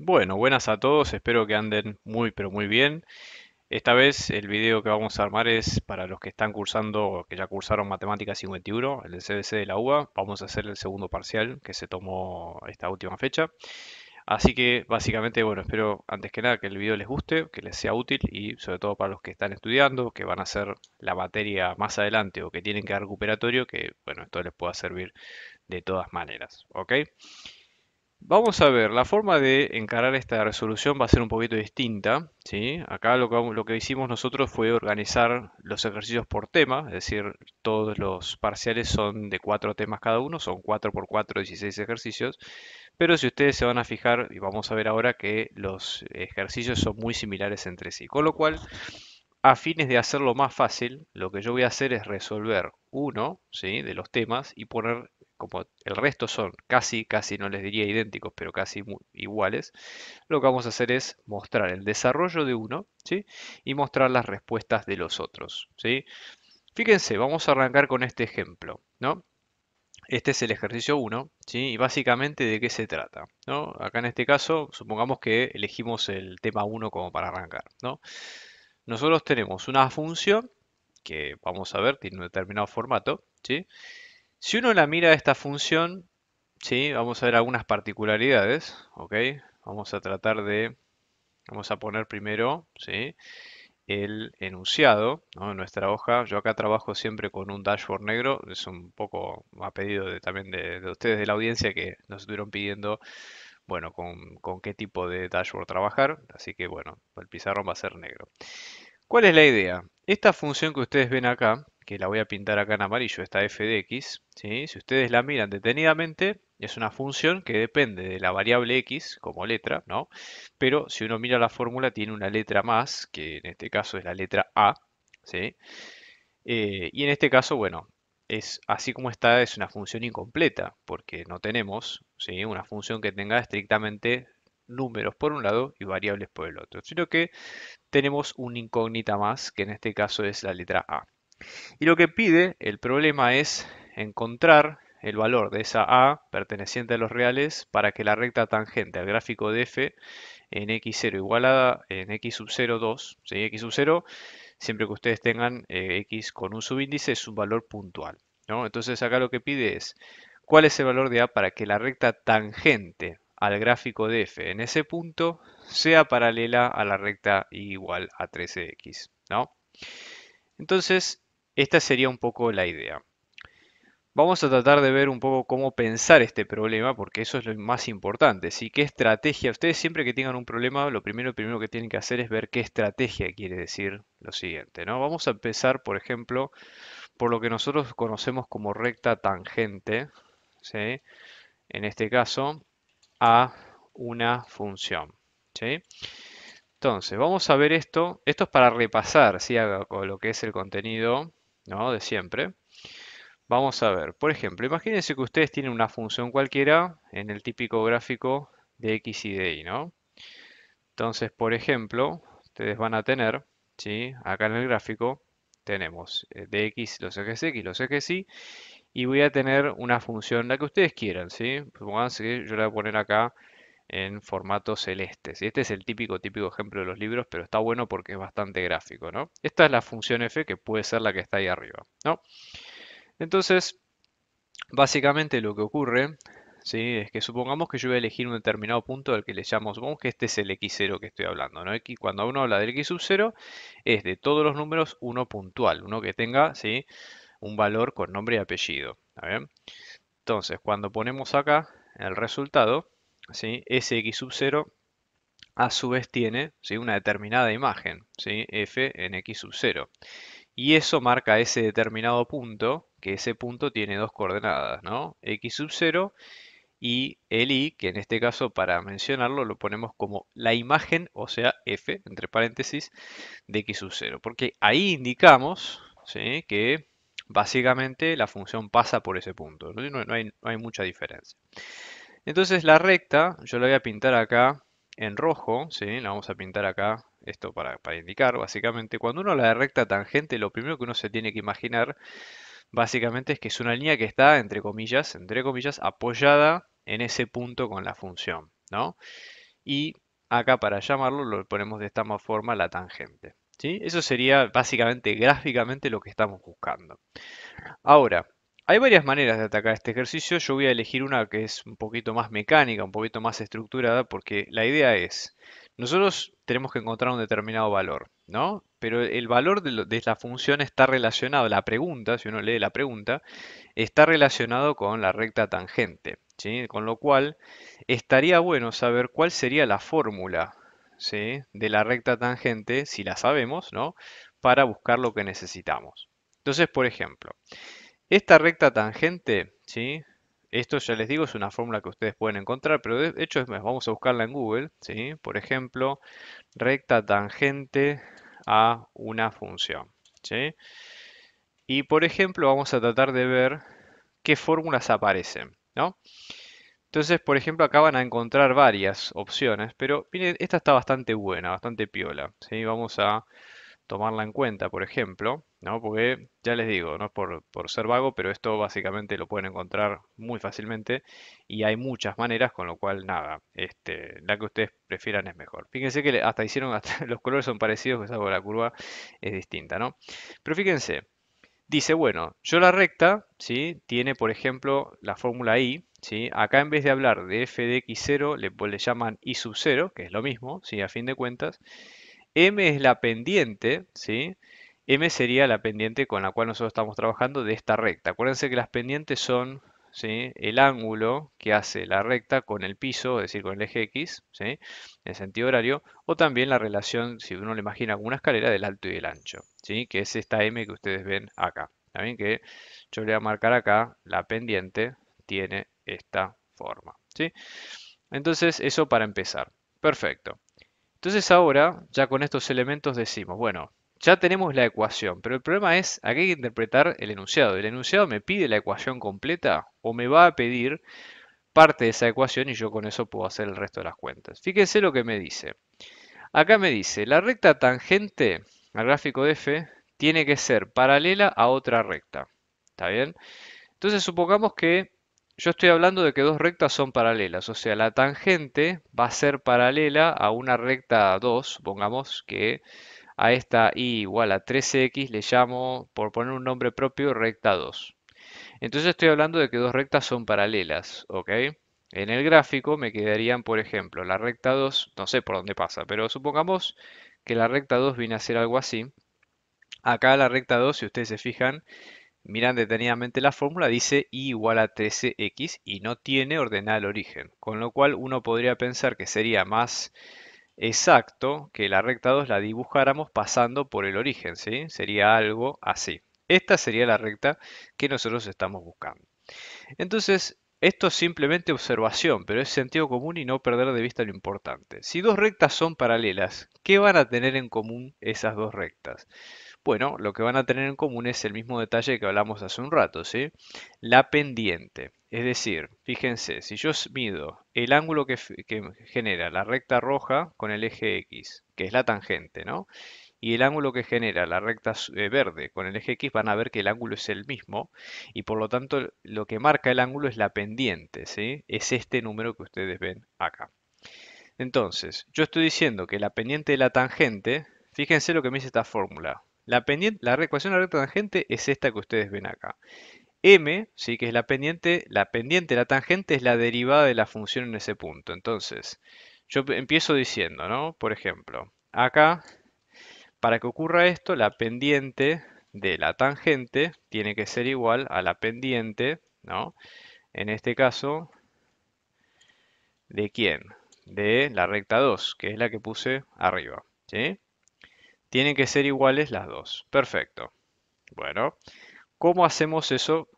Bueno, buenas a todos, espero que anden muy pero muy bien. Esta vez el video que vamos a armar es para los que están cursando o que ya cursaron Matemática 51, el de CBC de la UBA. Vamos a hacer el segundo parcial que se tomó esta última fecha. Así que básicamente, bueno, espero antes que nada que el video les guste, que les sea útil y sobre todo para los que están estudiando, que van a hacer la materia más adelante o que tienen que dar recuperatorio, que bueno, esto les pueda servir de todas maneras, ¿ok? Vamos a ver, la forma de encarar esta resolución va a ser un poquito distinta, ¿sí? Acá lo que hicimos nosotros fue organizar los ejercicios por tema, es decir, todos los parciales son de 4 temas cada uno, son 4 por 4, 16 ejercicios, pero si ustedes se van a fijar, y vamos a ver ahora que los ejercicios son muy similares entre sí, con lo cual a fines de hacerlo más fácil, lo que yo voy a hacer es resolver uno, ¿sí? De los temas y poner, como el resto son casi no les diría idénticos, pero casi iguales, lo que vamos a hacer es mostrar el desarrollo de uno, ¿sí? Y mostrar las respuestas de los otros, ¿sí? Fíjense, vamos a arrancar con este ejemplo, ¿no? Este es el ejercicio uno, ¿sí? Y básicamente de qué se trata, ¿no? Acá en este caso, supongamos que elegimos el tema uno como para arrancar, ¿no? Nosotros tenemos una función que vamos a ver, tiene un determinado formato, ¿sí? Si uno la mira a esta función, ¿sí? Vamos a ver algunas particularidades, ¿ok? Vamos a tratar de, vamos a poner primero, ¿sí? El enunciado, ¿no? En nuestra hoja. Yo acá trabajo siempre con un dashboard negro, es un poco a pedido también de ustedes de la audiencia que nos estuvieron pidiendo, bueno, con qué tipo de dashboard trabajar, así que bueno, el pizarrón va a ser negro. ¿Cuál es la idea? Esta función que ustedes ven acá, que la voy a pintar acá en amarillo, esta f de x, ¿sí? Si ustedes la miran detenidamente, es una función que depende de la variable x como letra, ¿no? Pero si uno mira la fórmula, tiene una letra más, que en este caso es la letra a, ¿sí? Y en este caso, bueno, es así como está, es una función incompleta, porque no tenemos, ¿sí? Una función que tenga estrictamente números por un lado y variables por el otro, sino que tenemos una incógnita más, que en este caso es la letra A. Y lo que pide el problema es encontrar el valor de esa A perteneciente a los reales para que la recta tangente al gráfico de f en x0 igualada en x sub 0, 2, ¿sí? X sub 0, siempre que ustedes tengan x con un subíndice, es un valor puntual, ¿no? Entonces acá lo que pide es cuál es el valor de A para que la recta tangente al gráfico de f en ese punto sea paralela a la recta y igual a 13x, ¿no? Entonces, esta sería un poco la idea. Vamos a tratar de ver un poco cómo pensar este problema, porque eso es lo más importante, ¿sí? ¿Qué estrategia? Ustedes siempre que tengan un problema, lo primero que tienen que hacer es ver qué estrategia quiere decir lo siguiente, ¿no? Vamos a empezar, por ejemplo, por lo que nosotros conocemos como recta tangente, ¿sí? En este caso, a una función, ¿sí? Entonces, vamos a ver esto. Esto es para repasar, ¿sí? Con lo que es el contenido, ¿no? De siempre. Vamos a ver, por ejemplo, imagínense que ustedes tienen una función cualquiera en el típico gráfico de x y de y, ¿no? Entonces, por ejemplo, ustedes van a tener, ¿sí? Acá en el gráfico tenemos de x los ejes y, y voy a tener una función, la que ustedes quieran, ¿sí? Supónganse que yo la voy a poner acá en formato celeste, ¿sí? Este es el típico ejemplo de los libros, pero está bueno porque es bastante gráfico, ¿no? Esta es la función f que puede ser la que está ahí arriba, ¿no? Entonces, básicamente lo que ocurre, ¿sí? Es que supongamos que yo voy a elegir un determinado punto al que le llamo, supongamos que este es el x0 que estoy hablando, ¿no? X, cuando uno habla del x sub 0, es de todos los números uno puntual, uno que tenga, ¿sí? Un valor con nombre y apellido, ¿está bien? Entonces, cuando ponemos acá el resultado, ¿sí? Ese x sub 0 a su vez tiene, ¿sí? Una determinada imagen, ¿sí? F en x sub 0. Y eso marca ese determinado punto, que ese punto tiene dos coordenadas, ¿no? X sub 0 y el y, que en este caso para mencionarlo lo ponemos como la imagen, o sea, f, entre paréntesis, de x sub 0. Porque ahí indicamos, ¿sí? Que básicamente la función pasa por ese punto, ¿no? No hay mucha diferencia. Entonces la recta, yo la voy a pintar acá en rojo, ¿sí? La vamos a pintar acá, esto para indicar, básicamente, cuando uno habla de recta tangente, lo primero que uno se tiene que imaginar, básicamente, es que es una línea que está, entre comillas, apoyada en ese punto con la función, ¿no? y acá para llamarlo lo ponemos de esta forma la tangente. ¿Sí? Eso sería básicamente gráficamente lo que estamos buscando. Ahora, hay varias maneras de atacar este ejercicio. Yo voy a elegir una que es un poquito más mecánica, un poquito más estructurada, porque la idea es, nosotros tenemos que encontrar un determinado valor, ¿no? Pero el valor de la función está relacionado, la pregunta, si uno lee la pregunta, está relacionado con la recta tangente, ¿sí? Con lo cual, estaría bueno saber cuál sería la fórmula, ¿sí? De la recta tangente, si la sabemos, ¿no? Para buscar lo que necesitamos. Entonces, por ejemplo, esta recta tangente, ¿sí? Esto ya les digo, es una fórmula que ustedes pueden encontrar, pero de hecho es más, vamos a buscarla en Google, ¿sí? Por ejemplo, recta tangente a una función, ¿sí? Y por ejemplo, vamos a tratar de ver qué fórmulas aparecen, ¿no? Entonces, por ejemplo, acá van a encontrar varias opciones, pero miren, esta está bastante buena, bastante piola, ¿sí? Vamos a tomarla en cuenta, por ejemplo, ¿no? Porque ya les digo, no es por ser vago, pero esto básicamente lo pueden encontrar muy fácilmente y hay muchas maneras, con lo cual nada, la que ustedes prefieran es mejor. Fíjense que hasta hicieron, hasta los colores son parecidos, salvo la curva es distinta, ¿no? Pero fíjense, dice, bueno, yo la recta, ¿sí? Tiene, por ejemplo, la fórmula I, ¿sí? Acá en vez de hablar de f de x0, le llaman i sub 0, que es lo mismo, ¿sí? A fin de cuentas. M es la pendiente, ¿sí? M sería la pendiente con la cual nosotros estamos trabajando de esta recta. Acuérdense que las pendientes son, ¿sí? El ángulo que hace la recta con el piso, es decir, con el eje X, ¿sí? En el sentido horario, o también la relación, si uno le imagina como una escalera, del alto y del ancho, ¿sí? Que es esta M que ustedes ven acá. También que yo le voy a marcar acá, la pendiente tiene esta forma, ¿sí? Entonces, eso para empezar. Perfecto. Entonces ahora, ya con estos elementos decimos, bueno, ya tenemos la ecuación, pero el problema es, aquí hay que interpretar el enunciado. ¿El enunciado me pide la ecuación completa o me va a pedir parte de esa ecuación y yo con eso puedo hacer el resto de las cuentas? Fíjense lo que me dice. Acá me dice, la recta tangente al gráfico de f tiene que ser paralela a otra recta. ¿Está bien? Entonces supongamos que yo estoy hablando de que dos rectas son paralelas, o sea, la tangente va a ser paralela a una recta 2, supongamos que a esta y igual a 13x le llamo, por poner un nombre propio, recta 2. Entonces estoy hablando de que dos rectas son paralelas, ¿ok? En el gráfico me quedarían, por ejemplo, la recta 2, no sé por dónde pasa, pero supongamos que la recta 2 viene a ser algo así. Acá la recta 2, si ustedes se fijan, miran detenidamente la fórmula, dice y igual a 13x y no tiene ordenada el origen, con lo cual uno podría pensar que sería más exacto que la recta 2 la dibujáramos pasando por el origen, ¿sí? Sería algo así. Esta sería la recta que nosotros estamos buscando. Entonces, esto es simplemente observación, pero es sentido común y no perder de vista lo importante. Si dos rectas son paralelas, ¿qué van a tener en común esas dos rectas? Bueno, lo que van a tener en común es el mismo detalle que hablamos hace un rato, ¿sí? La pendiente. Es decir, fíjense, si yo mido el ángulo que genera la recta roja con el eje X, que es la tangente, ¿no? Y el ángulo que genera la recta verde con el eje X, van a ver que el ángulo es el mismo y por lo tanto lo que marca el ángulo es la pendiente, ¿sí? Es este número que ustedes ven acá. Entonces, yo estoy diciendo que la pendiente de la tangente, fíjense lo que me dice esta fórmula. La ecuación de la recta tangente es esta que ustedes ven acá. M, sí, que es la pendiente de la tangente es la derivada de la función en ese punto. Entonces, yo empiezo diciendo, ¿no? Por ejemplo, acá, para que ocurra esto, la pendiente de la tangente tiene que ser igual a la pendiente, ¿no? En este caso, ¿de quién? De la recta 2, que es la que puse arriba, ¿sí? Tienen que ser iguales las dos. Perfecto. Bueno, ¿cómo hacemos eso?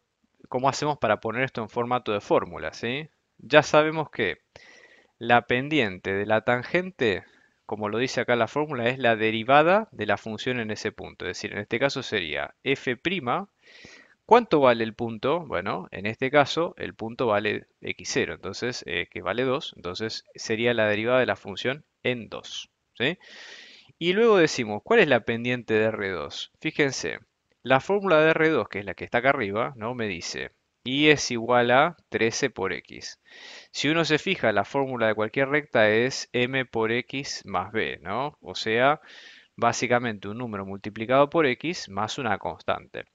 ¿Cómo hacemos para poner esto en formato de fórmula, ¿sí? Ya sabemos que la pendiente de la tangente, como lo dice acá la fórmula, es la derivada de la función en ese punto. Es decir, en este caso sería f'. ¿Cuánto vale el punto? Bueno, en este caso el punto vale x0, entonces que vale 2, entonces sería la derivada de la función en 2, ¿sí? Y luego decimos, ¿cuál es la pendiente de R2? Fíjense, la fórmula de R2, que es la que está acá arriba, ¿no? Me dice y es igual a 13 por x. Si uno se fija, la fórmula de cualquier recta es m por x más b, ¿no? O sea, básicamente un número multiplicado por x más una constante.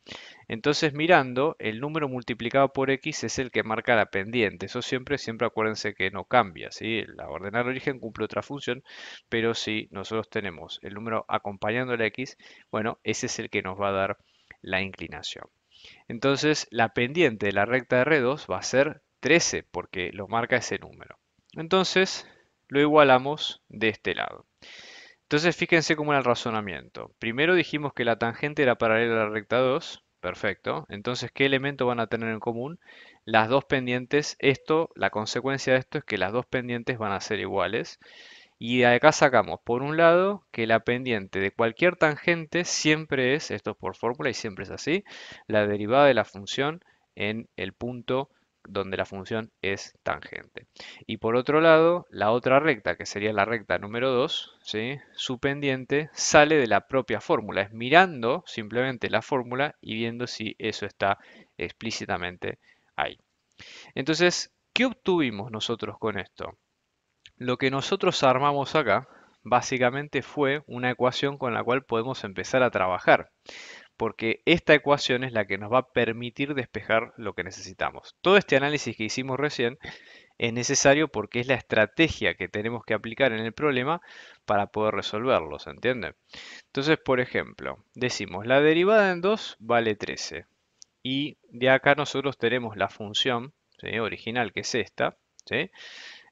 Entonces, mirando, el número multiplicado por x es el que marca la pendiente. Eso siempre, siempre acuérdense que no cambia, ¿sí? La ordenada de origen cumple otra función, pero si nosotros tenemos el número acompañando la x, bueno, ese es el que nos va a dar la inclinación. Entonces, la pendiente de la recta de R2 va a ser 13 porque lo marca ese número. Entonces, lo igualamos de este lado. Entonces, fíjense cómo era el razonamiento. Primero dijimos que la tangente era paralela a la recta 2. Perfecto. Entonces, ¿qué elemento van a tener en común? Las dos pendientes. La consecuencia de esto es que las dos pendientes van a ser iguales. Y de acá sacamos, por un lado, que la pendiente de cualquier tangente siempre es, esto es por fórmula y siempre es así, la derivada de la función en el punto donde la función es tangente. Y por otro lado, la otra recta, que sería la recta número 2, ¿sí? Su pendiente sale de la propia fórmula. Es mirando simplemente la fórmula y viendo si eso está explícitamente ahí. Entonces, ¿qué obtuvimos nosotros con esto? Lo que nosotros armamos acá básicamente fue una ecuación con la cual podemos empezar a trabajar, porque esta ecuación es la que nos va a permitir despejar lo que necesitamos. Todo este análisis que hicimos recién es necesario porque es la estrategia que tenemos que aplicar en el problema para poder resolverlo, ¿se entiende? Entonces, por ejemplo, decimos la derivada en 2 vale 13 y de acá nosotros tenemos la función, ¿sí?, original, que es esta, ¿sí?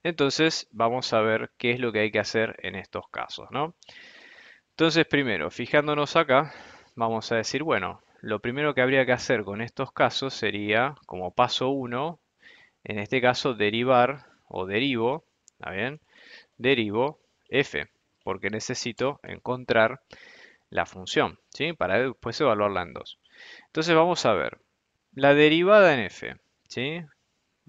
Entonces vamos a ver qué es lo que hay que hacer en estos casos, ¿no? Entonces primero, fijándonos acá, vamos a decir, bueno, lo primero que habría que hacer con estos casos sería, como paso 1, en este caso derivar o derivo, ¿está bien? Derivo f, porque necesito encontrar la función, ¿sí? Para después evaluarla en 2. Entonces vamos a ver, la derivada en f, ¿sí?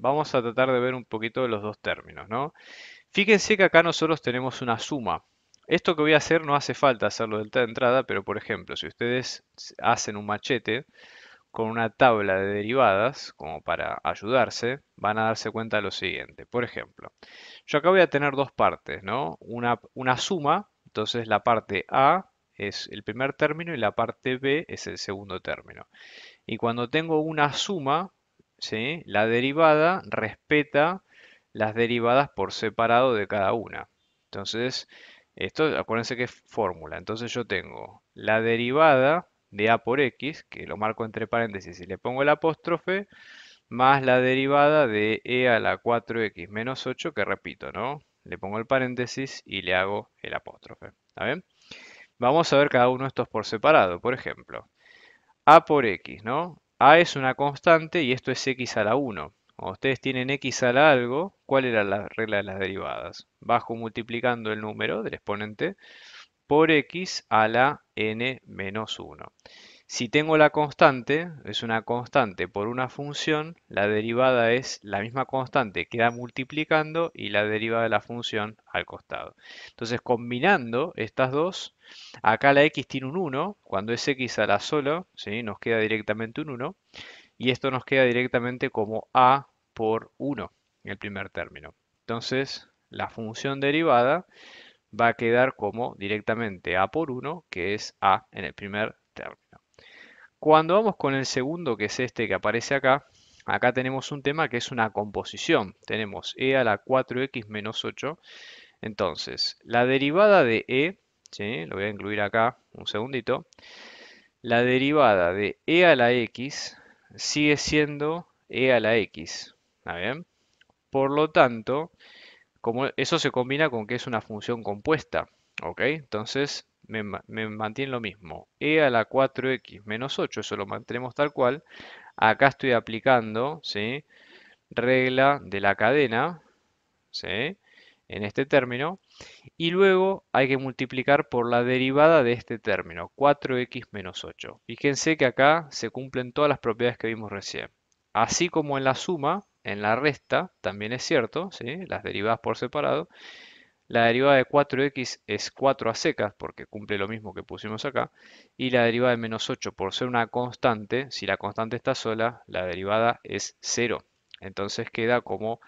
Vamos a tratar de ver un poquito los dos términos, ¿no? Fíjense que acá nosotros tenemos una suma. Esto que voy a hacer no hace falta hacerlo de entrada, pero por ejemplo, si ustedes hacen un machete con una tabla de derivadas, como para ayudarse, van a darse cuenta de lo siguiente. Por ejemplo, yo acá voy a tener dos partes, ¿no? Una suma, entonces la parte A es el primer término y la parte B es el segundo término. Y cuando tengo una suma, ¿sí?, la derivada respeta las derivadas por separado de cada una. Entonces, esto acuérdense que es fórmula. Entonces yo tengo la derivada de a por x, que lo marco entre paréntesis y le pongo el apóstrofe, más la derivada de e a la 4x menos 8, que repito, ¿no? Le pongo el paréntesis y le hago el apóstrofe. ¿Está bien? Vamos a ver cada uno de estos por separado. Por ejemplo, a por x, ¿no? A es una constante y esto es x a la 1. Cuando ustedes tienen x a la algo, ¿cuál era la regla de las derivadas? Bajo multiplicando el número del exponente por x a la n menos 1. Si tengo la constante, es una constante por una función, la derivada es la misma constante, queda multiplicando y la derivada de la función al costado. Entonces, combinando estas dos, acá la x tiene un 1, cuando es x a la sola, ¿sí?, nos queda directamente un 1, y esto nos queda directamente como a por 1 en el primer término. Entonces, la función derivada va a quedar como directamente a por 1, que es a en el primer término. Cuando vamos con el segundo, que es este que aparece acá, acá tenemos un tema que es una composición. Tenemos e a la 4x menos 8. Entonces, la derivada de e, ¿sí?, lo voy a incluir acá un segundito, la derivada de e a la x sigue siendo e a la x. ¿Está bien? Por lo tanto, como eso se combina con que es una función compuesta, ¿ok? Entonces me mantiene lo mismo. E a la 4x menos 8, eso lo mantenemos tal cual. Acá estoy aplicando, ¿sí?, regla de la cadena, ¿sí?, en este término. Y luego hay que multiplicar por la derivada de este término, 4x menos 8. Fíjense que acá se cumplen todas las propiedades que vimos recién. Así como en la suma, en la resta también es cierto, ¿sí?, las derivadas por separado. La derivada de 4x es 4 a secas, porque cumple lo mismo que pusimos acá. Y la derivada de menos 8, por ser una constante, si la constante está sola, la derivada es 0. Entonces queda como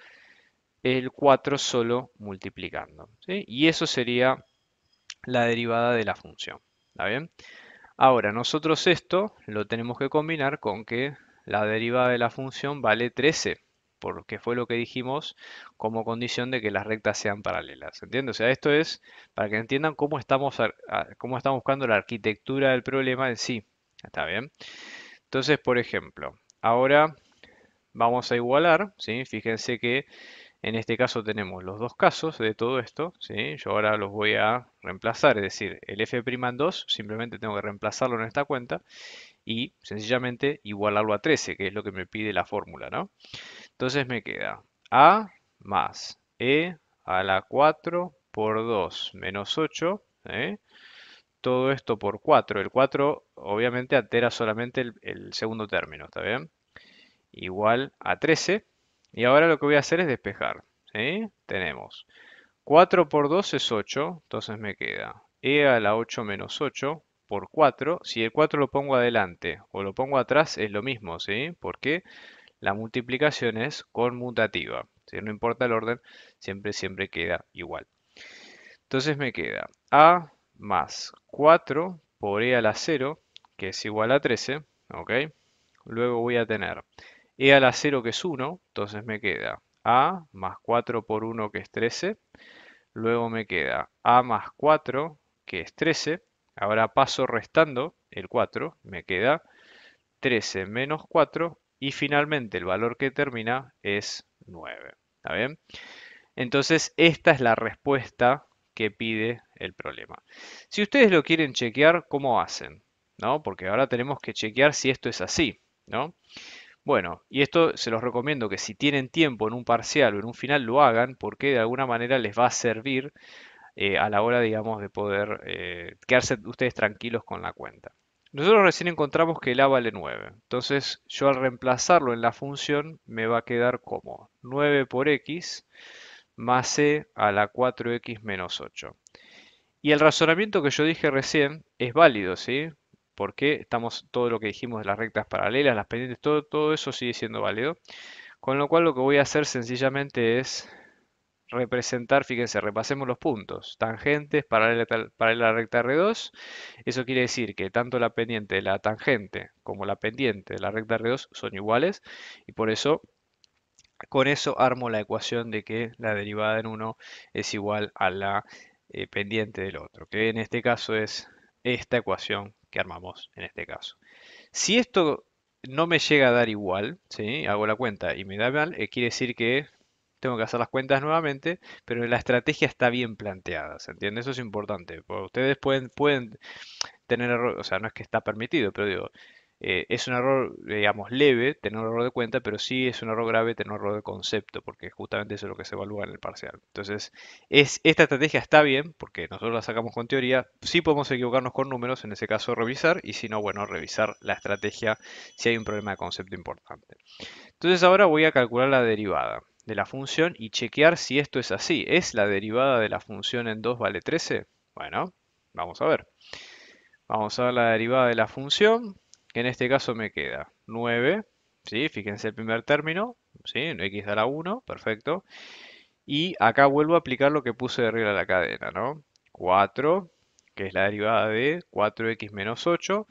el 4 solo multiplicando, ¿sí? Y eso sería la derivada de la función. ¿Está bien? Ahora, nosotros esto lo tenemos que combinar con que la derivada de la función vale 13, porque fue lo que dijimos como condición de que las rectas sean paralelas. ¿Entiendes? O sea, esto es para que entiendan cómo estamos buscando la arquitectura del problema en sí. ¿Está bien? Entonces, por ejemplo, ahora vamos a igualar, ¿sí? Fíjense que en este caso tenemos los dos casos de todo esto, ¿sí? Yo ahora los voy a reemplazar, es decir, el f' en 2 simplemente tengo que reemplazarlo en esta cuenta y sencillamente igualarlo a 13, que es lo que me pide la fórmula, ¿no? Entonces me queda a más e a la 4 por 2 menos 8, ¿eh? Todo esto por 4. El 4 obviamente altera solamente el segundo término, ¿está bien? Igual a 13. Y ahora lo que voy a hacer es despejar, ¿sí? Tenemos 4 por 2 es 8, entonces me queda e a la 8 menos 8 por 4. Si el 4 lo pongo adelante o lo pongo atrás es lo mismo, ¿sí? Porque la multiplicación es conmutativa, ¿sí? No importa el orden, siempre queda igual. Entonces me queda a más 4 por e a la 0, que es igual a 13, ¿ok? Luego voy a tener e a la 0, que es 1, entonces me queda a más 4 por 1, que es 13. Luego me queda a más 4, que es 13. Ahora paso restando el 4, me queda 13 menos 4 y finalmente el valor que termina es 9. ¿Está bien? Entonces esta es la respuesta que pide el problema. Si ustedes lo quieren chequear, ¿cómo hacen? ¿No? Porque ahora tenemos que chequear si esto es así, ¿no? Bueno, y esto se los recomiendo que si tienen tiempo en un parcial o en un final lo hagan porque de alguna manera les va a servir a la hora, digamos, de poder quedarse ustedes tranquilos con la cuenta. Nosotros recién encontramos que el A vale 9. Entonces yo al reemplazarlo en la función me va a quedar como 9 por x más e a la 4x menos 8. Y el razonamiento que yo dije recién es válido, ¿sí? Porque estamos, todo lo que dijimos de las rectas paralelas, las pendientes, todo eso sigue siendo válido. Con lo cual lo que voy a hacer sencillamente es representar, fíjense, repasemos los puntos. Tangentes paralela a la recta R2. Eso quiere decir que tanto la pendiente de la tangente como la pendiente de la recta R2 son iguales. Y por eso, con eso armo la ecuación de que la derivada en uno es igual a la pendiente del otro. Que en este caso es esta ecuación que armamos en este caso. Si esto no me llega a dar igual, ¿sí? Hago la cuenta y me da mal, quiere decir que tengo que hacer las cuentas nuevamente, pero la estrategia está bien planteada, ¿se entiende? Eso es importante, porque ustedes pueden tener error, o sea, no es que está permitido, pero digo, es un error, digamos, leve tener un error de cuenta, pero sí es un error grave tener un error de concepto, porque justamente eso es lo que se evalúa en el parcial. Entonces, esta estrategia está bien, porque nosotros la sacamos con teoría, sí podemos equivocarnos con números, en ese caso revisar, y si no, bueno, revisar la estrategia si hay un problema de concepto importante. Entonces ahora voy a calcular la derivada de la función y chequear si esto es así. ¿Es la derivada de la función en 2 vale 13? Bueno, vamos a ver. Vamos a ver la derivada de la función, que en este caso me queda 9, ¿sí? Fíjense el primer término, ¿sí? X da la 1, perfecto. Y acá vuelvo a aplicar lo que puse de regla de la cadena, ¿no? 4, que es la derivada de 4x menos 8,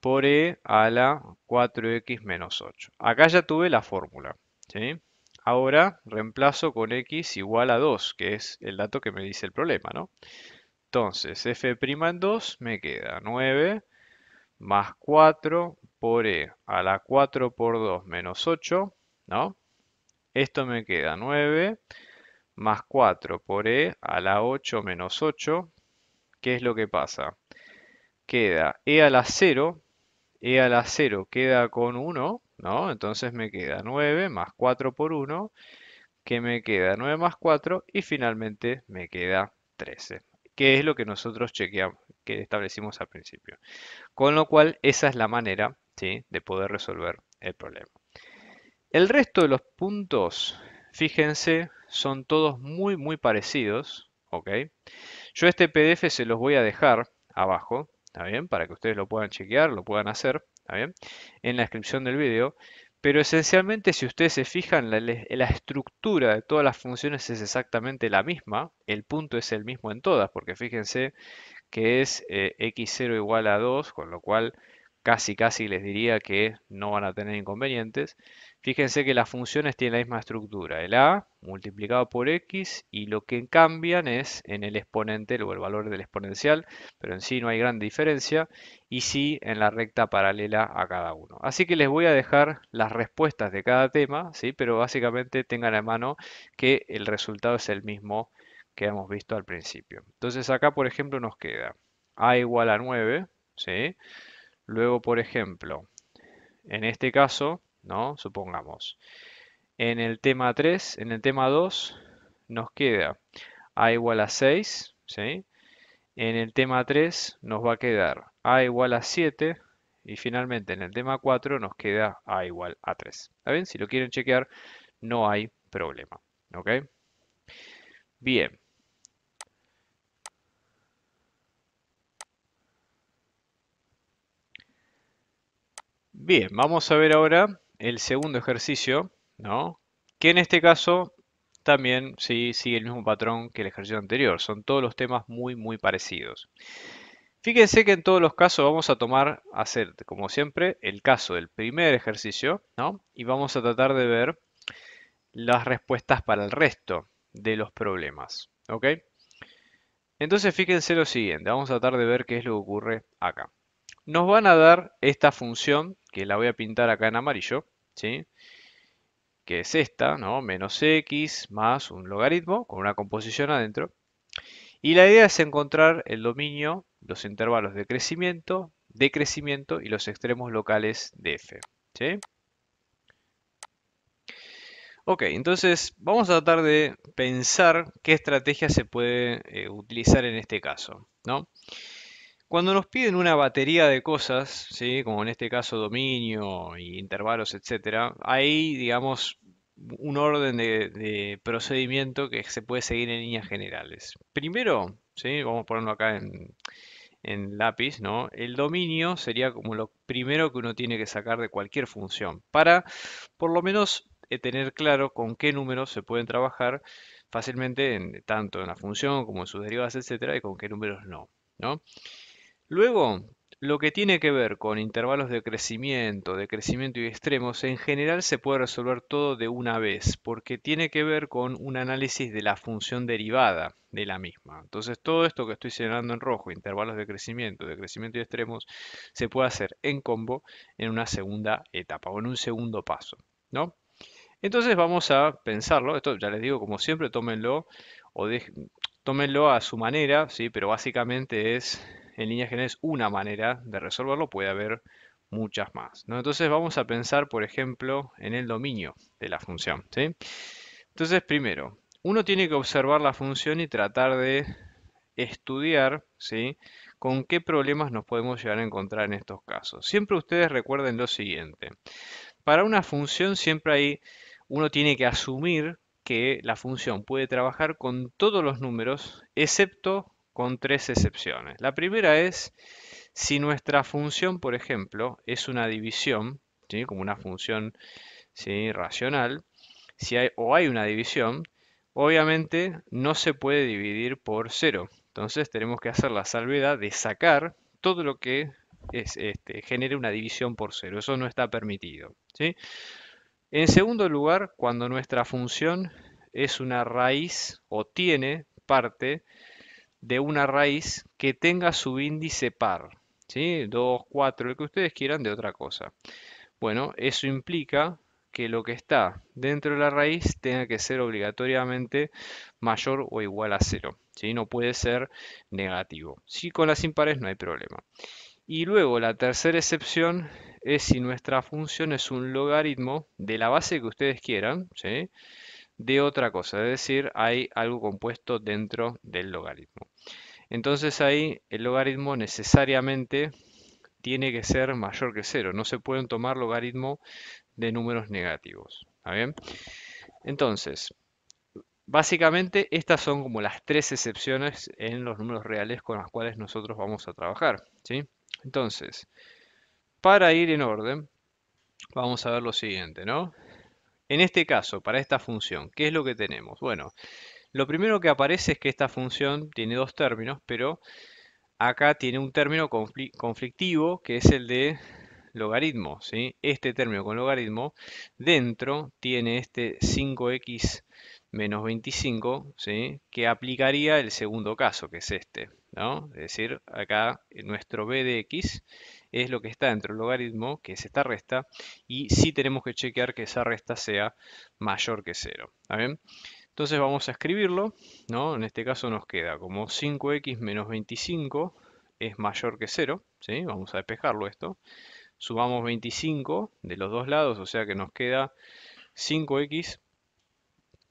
por e a la 4x menos 8. Acá ya tuve la fórmula, ¿sí? Ahora reemplazo con x igual a 2, que es el dato que me dice el problema, ¿no? Entonces, f' en 2 me queda 9 más 4 por e a la 4 por 2 menos 8, ¿no? Esto me queda 9 más 4 por e a la 8 menos 8. ¿Qué es lo que pasa? Queda e a la 0, e a la 0 queda con 1, ¿no? Entonces me queda 9 más 4 por 1, que me queda 9 más 4 y finalmente me queda 13, que es lo que nosotros chequeamos, que establecimos al principio. Con lo cual, esa es la manera, ¿sí?, de poder resolver el problema. El resto de los puntos, fíjense, son todos muy parecidos, ¿ok? Yo este PDF se los voy a dejar abajo, ¿está bien? Para que ustedes lo puedan chequear, lo puedan hacer, ¿está bien? En la descripción del video. Pero esencialmente, si ustedes se fijan, la estructura de todas las funciones es exactamente la misma. El punto es el mismo en todas, porque fíjense que es x0 igual a 2, con lo cual casi les diría que no van a tener inconvenientes. Fíjense que las funciones tienen la misma estructura, el a multiplicado por x, y lo que cambian es en el exponente o el valor del exponencial, pero en sí no hay gran diferencia, y sí en la recta paralela a cada uno. Así que les voy a dejar las respuestas de cada tema, ¿sí? Pero básicamente tengan a mano que el resultado es el mismo que hemos visto al principio. Entonces acá, por ejemplo, nos queda a igual a 9, ¿sí? Luego, por ejemplo, en este caso, ¿no? Supongamos, en el tema 3, en el tema 2, nos queda a igual a 6, ¿sí? En el tema 3 nos va a quedar a igual a 7 y finalmente en el tema 4 nos queda a igual a 3. ¿Está bien? Si lo quieren chequear, no hay problema. ¿Ok? Bien. Bien, vamos a ver ahora el segundo ejercicio, ¿no? Que en este caso también sí sigue el mismo patrón que el ejercicio anterior. Son todos los temas muy parecidos. Fíjense que en todos los casos vamos a hacer, como siempre, el caso del primer ejercicio, ¿no? Y vamos a tratar de ver las respuestas para el resto de los problemas, ¿ok? Entonces fíjense lo siguiente, vamos a tratar de ver qué es lo que ocurre acá. Nos van a dar esta función, que la voy a pintar acá en amarillo, ¿sí? Que es esta, ¿no? Menos x más un logaritmo con una composición adentro. Y la idea es encontrar el dominio, los intervalos de crecimiento, decrecimiento y los extremos locales de f, ¿sí? Ok, entonces vamos a tratar de pensar qué estrategia se puede utilizar en este caso, ¿no? Cuando nos piden una batería de cosas, ¿sí? Como en este caso dominio y intervalos, etcétera, hay, digamos, un orden de procedimiento que se puede seguir en líneas generales. Primero, ¿sí? Vamos a ponerlo acá en lápiz, ¿no? El dominio sería como lo primero que uno tiene que sacar de cualquier función para, por lo menos, tener claro con qué números se pueden trabajar fácilmente tanto en la función como en sus derivadas, etcétera, y con qué números no, ¿no? Luego, lo que tiene que ver con intervalos de crecimiento y extremos, en general se puede resolver todo de una vez, porque tiene que ver con un análisis de la función derivada de la misma. Entonces, todo esto que estoy señalando en rojo, intervalos de crecimiento y extremos, se puede hacer en combo en una segunda etapa o en un segundo paso, ¿no? Entonces vamos a pensarlo, esto ya les digo, como siempre, tómenlo o tómenlo a su manera, ¿sí? Pero básicamente es, en líneas generales, una manera de resolverlo, puede haber muchas más, ¿no? Entonces vamos a pensar, por ejemplo, en el dominio de la función, ¿sí? Entonces, primero, uno tiene que observar la función y tratar de estudiar, ¿sí? Con qué problemas nos podemos llegar a encontrar en estos casos. Siempre ustedes recuerden lo siguiente. Para una función siempre uno tiene que asumir que la función puede trabajar con todos los números, excepto con tres excepciones. La primera es si nuestra función, por ejemplo, es una división, ¿sí? Como una función, ¿sí? Racional, si hay una división, obviamente no se puede dividir por cero. Entonces tenemos que hacer la salvedad de sacar todo lo que genere una división por cero. Eso no está permitido, ¿sí? En segundo lugar, cuando nuestra función es una raíz o tiene parte de una raíz que tenga subíndice par, ¿sí? 2, 4, el que ustedes quieran de otra cosa. Bueno, eso implica que lo que está dentro de la raíz tenga que ser obligatoriamente mayor o igual a cero, ¿sí? No puede ser negativo. Si con las impares no hay problema. Y luego la tercera excepción es si nuestra función es un logaritmo de la base que ustedes quieran, ¿sí? De otra cosa, es decir, hay algo compuesto dentro del logaritmo. Entonces ahí el logaritmo necesariamente tiene que ser mayor que cero. No se pueden tomar logaritmo de números negativos. ¿Está bien? Entonces, Básicamente, estas son como las tres excepciones en los números reales con las cuales nosotros vamos a trabajar, ¿sí? Entonces, para ir en orden, vamos a ver lo siguiente, ¿no? En este caso, para esta función, ¿qué es lo que tenemos? Bueno, lo primero que aparece es que esta función tiene dos términos, pero acá tiene un término conflictivo que es el de logaritmo, ¿sí? Este término con logaritmo dentro tiene este 5x menos 25, ¿sí? Que aplicaría el segundo caso, que es este, ¿no? Es decir, acá nuestro b de x es lo que está dentro del logaritmo, que es esta resta, y sí tenemos que chequear que esa resta sea mayor que cero, ¿está bien? Entonces vamos a escribirlo, ¿no? En este caso nos queda como 5x menos 25 es mayor que cero, ¿sí? Vamos a despejarlo esto. Sumamos 25 de los dos lados, o sea que nos queda 5x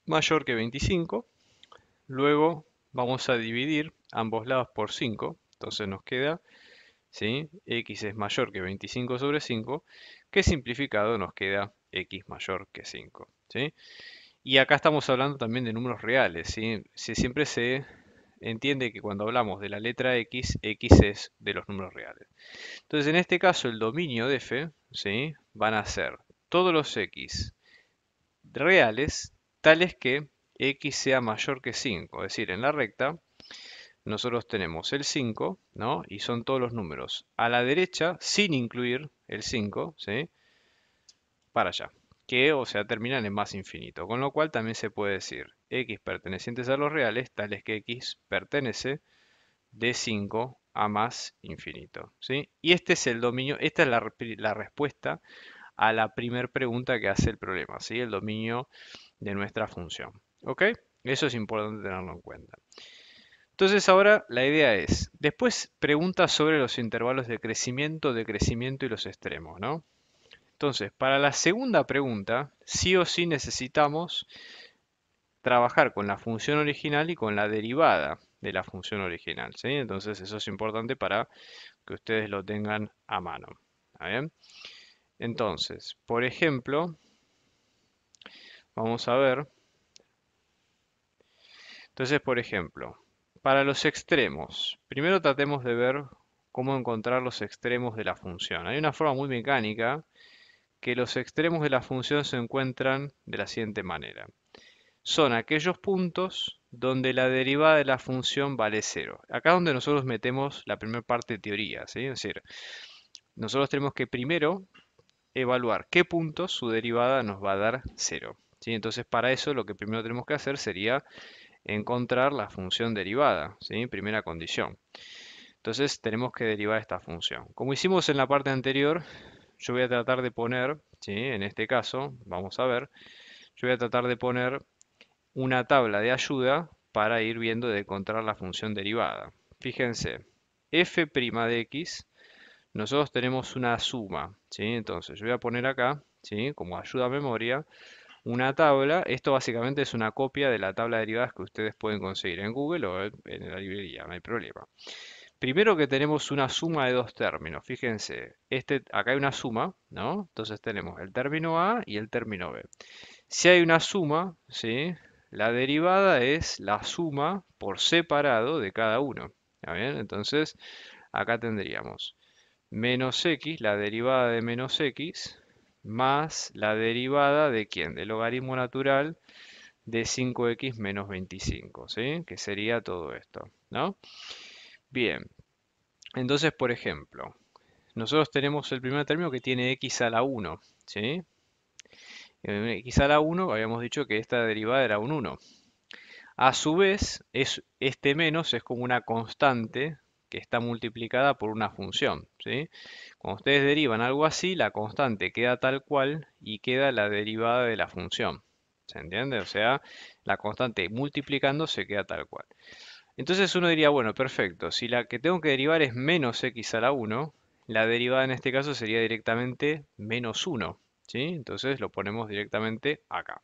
mayor que 25. Luego vamos a dividir ambos lados por 5. Entonces nos queda, ¿sí? X es mayor que 25 sobre 5, que simplificado nos queda x mayor que 5, ¿sí? Y acá estamos hablando también de números reales, ¿sí? Siempre se entiende que cuando hablamos de la letra X, X es de los números reales. Entonces, en este caso, el dominio de f, ¿sí? Van a ser todos los X reales, tales que X sea mayor que 5. Es decir, en la recta, nosotros tenemos el 5, ¿no? Y son todos los números a la derecha, sin incluir el 5, ¿sí? Para allá, que o sea terminan en más infinito, con lo cual también se puede decir x pertenecientes a los reales, tales que x pertenece de 5 a más infinito, ¿sí? Y este es el dominio, esta es la respuesta a la primera pregunta que hace el problema, ¿sí? El dominio de nuestra función, ¿ok? Eso es importante tenerlo en cuenta. Entonces ahora la idea es, después preguntas sobre los intervalos de crecimiento y los extremos, ¿no? Entonces, para la segunda pregunta, sí o sí necesitamos trabajar con la función original y con la derivada de la función original, ¿sí? Entonces, eso es importante para que ustedes lo tengan a mano. ¿Está bien? Entonces, por ejemplo, vamos a ver. Entonces, por ejemplo, para los extremos, primero tratemos de ver cómo encontrar los extremos de la función. Hay una forma muy mecánica que los extremos de la función se encuentran de la siguiente manera. Son aquellos puntos donde la derivada de la función vale cero. Acá es donde nosotros metemos la primera parte de teoría, ¿sí? Es decir, nosotros tenemos que primero evaluar qué puntos su derivada nos va a dar cero, ¿sí? Entonces, para eso lo que primero tenemos que hacer sería encontrar la función derivada, ¿sí? Primera condición. Entonces, tenemos que derivar esta función. Como hicimos en la parte anterior, yo voy a tratar de poner, ¿sí? En este caso, vamos a ver, yo voy a tratar de poner una tabla de ayuda para ir viendo de encontrar la función derivada. Fíjense, f' de x, nosotros tenemos una suma, ¿sí? Entonces yo voy a poner acá, ¿sí? Como ayuda a memoria, una tabla. Esto básicamente es una copia de la tabla de derivadas que ustedes pueden conseguir en Google o en la librería, no hay problema. Primero que tenemos una suma de dos términos, fíjense, acá hay una suma, ¿no? Entonces tenemos el término A y el término B. Si hay una suma, ¿sí? La derivada es la suma por separado de cada uno. ¿Está bien? Entonces, acá tendríamos menos x, la derivada de menos x, más la derivada de ¿quién? Del logaritmo natural de 5x menos 25, ¿sí? Que sería todo esto, ¿no? Bien, entonces, por ejemplo, nosotros tenemos el primer término que tiene x a la 1, ¿sí? X a la 1, habíamos dicho que esta derivada era un 1. A su vez, este menos es como una constante que está multiplicada por una función, ¿sí? Cuando ustedes derivan algo así, la constante queda tal cual y queda la derivada de la función. ¿Se entiende? O sea, la constante multiplicando se queda tal cual. Entonces uno diría, bueno, perfecto, si la que tengo que derivar es menos x a la 1, la derivada en este caso sería directamente menos 1, ¿sí? Entonces lo ponemos directamente acá.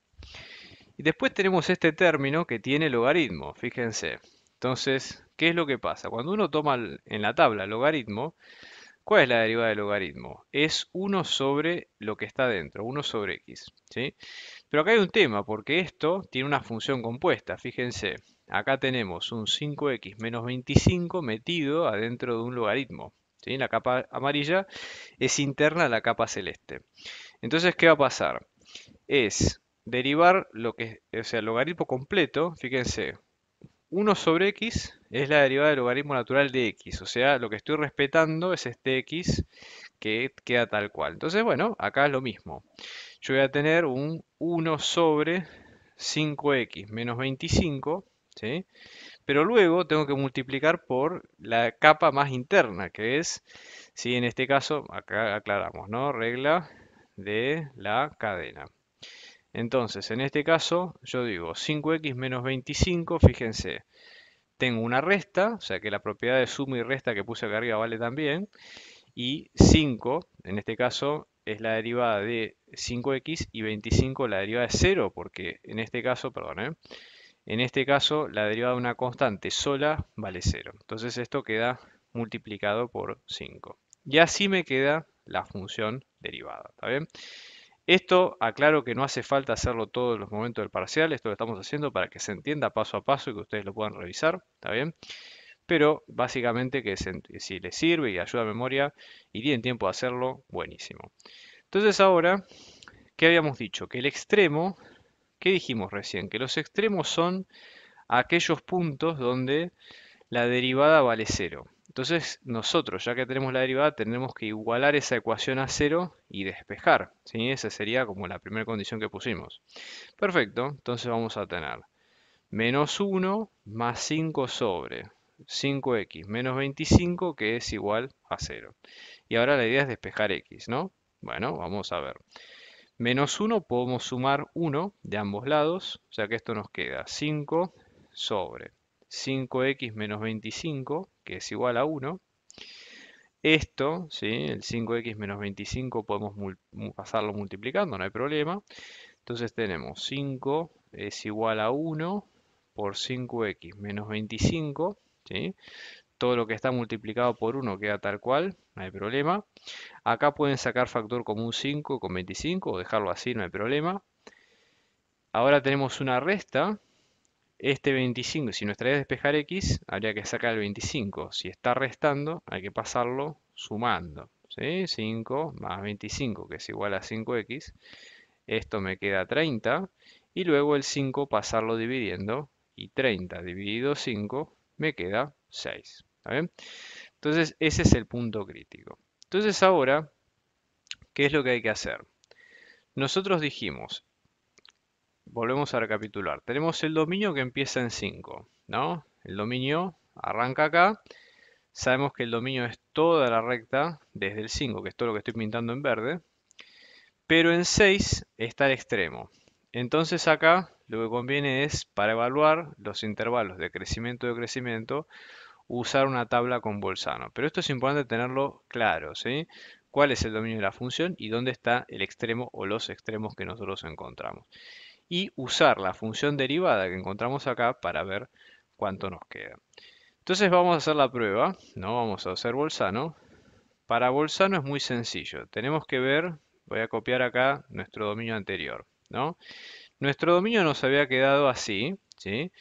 Y después tenemos este término que tiene logaritmo, fíjense. Entonces, ¿qué es lo que pasa? Cuando uno toma en la tabla logaritmo, ¿Cuál es la derivada del logaritmo? Es 1 sobre lo que está dentro, 1 sobre x, ¿sí? Pero acá hay un tema, porque esto tiene una función compuesta. Fíjense, acá tenemos un 5x menos 25 metido adentro de un logaritmo, ¿sí? La capa amarilla es interna a la capa celeste. Entonces, ¿qué va a pasar? Es derivar lo que, o sea, el logaritmo completo, fíjense, 1 sobre x es la derivada del logaritmo natural de x, o sea, lo que estoy respetando es este x que queda tal cual. Entonces, bueno, acá es lo mismo. Yo voy a tener un 1 sobre 5x menos 25, ¿sí? Pero luego tengo que multiplicar por la capa más interna, que es, ¿sí? En este caso, acá aclaramos, ¿no? Regla de la cadena. Entonces, en este caso, yo digo 5x menos 25, fíjense, tengo una resta, o sea que la propiedad de suma y resta que puse acá arriba vale también, y 5, en este caso, es la derivada de 5x y 25 la derivada de 0, porque en este caso, perdón, en este caso la derivada de una constante sola vale 0. Entonces esto queda multiplicado por 5. Y así me queda la función derivada, ¿está bien? Esto aclaro que no hace falta hacerlo todos los momentos del parcial, esto lo estamos haciendo para que se entienda paso a paso y que ustedes lo puedan revisar, ¿está bien? Pero básicamente que si les sirve y ayuda a memoria y tienen tiempo de hacerlo, buenísimo. Entonces ahora, ¿qué habíamos dicho? Que el extremo, ¿qué dijimos recién? Que los extremos son aquellos puntos donde la derivada vale cero. Entonces nosotros, ya que tenemos la derivada, tenemos que igualar esa ecuación a cero y despejar, ¿sí? Esa sería como la primera condición que pusimos. Perfecto, entonces vamos a tener menos 1 más 5 sobre 5x menos 25 que es igual a 0. Y ahora la idea es despejar x, ¿no? Bueno, vamos a ver. Menos 1 podemos sumar 1 de ambos lados, o sea que esto nos queda 5 sobre 5x menos 25, que es igual a 1. Esto, ¿sí? El 5x menos 25 podemos pasarlo multiplicando, no hay problema. Entonces tenemos 5 es igual a 1 por 5x menos 25, ¿sí? Todo lo que está multiplicado por 1 queda tal cual, no hay problema. Acá pueden sacar factor común 5 con 25 o dejarlo así, no hay problema. Ahora tenemos una resta. Este 25, si nuestra idea es despejar x, habría que sacar el 25. Si está restando, hay que pasarlo sumando, ¿sí? 5 más 25, que es igual a 5x. Esto me queda 30. Y luego el 5 pasarlo dividiendo. Y 30 dividido 5 me queda 6. ¿Está bien? Entonces ese es el punto crítico. Entonces ahora, ¿qué es lo que hay que hacer? Nosotros dijimos, volvemos a recapitular, tenemos el dominio que empieza en 5, ¿no? El dominio arranca acá, sabemos que el dominio es toda la recta desde el 5, que es todo lo que estoy pintando en verde, pero en 6 está el extremo. Entonces acá lo que conviene es, para evaluar los intervalos de crecimiento y decrecimiento, usar una tabla con Bolzano. Pero esto es importante tenerlo claro, ¿sí? ¿Cuál es el dominio de la función y dónde está el extremo o los extremos que nosotros encontramos? Y usar la función derivada que encontramos acá para ver cuánto nos queda. Entonces vamos a hacer la prueba, ¿no? Vamos a hacer Bolzano. Para Bolzano es muy sencillo. Tenemos que ver, voy a copiar acá nuestro dominio anterior, ¿no? Nuestro dominio nos había quedado así, ¿sí?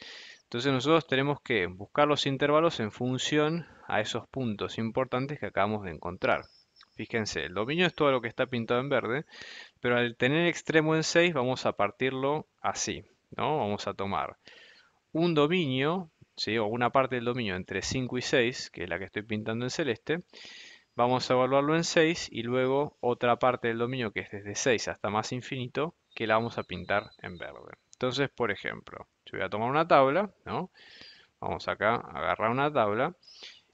Entonces nosotros tenemos que buscar los intervalos en función a esos puntos importantes que acabamos de encontrar. Fíjense, el dominio es todo lo que está pintado en verde, pero al tener extremo en 6 vamos a partirlo así, ¿no? Vamos a tomar un dominio, ¿sí? O una parte del dominio entre 5 y 6, que es la que estoy pintando en celeste. Vamos a evaluarlo en 6 y luego otra parte del dominio que es desde 6 hasta más infinito, que la vamos a pintar en verde. Entonces, por ejemplo, yo voy a tomar una tabla, ¿no? Vamos acá a agarrar una tabla.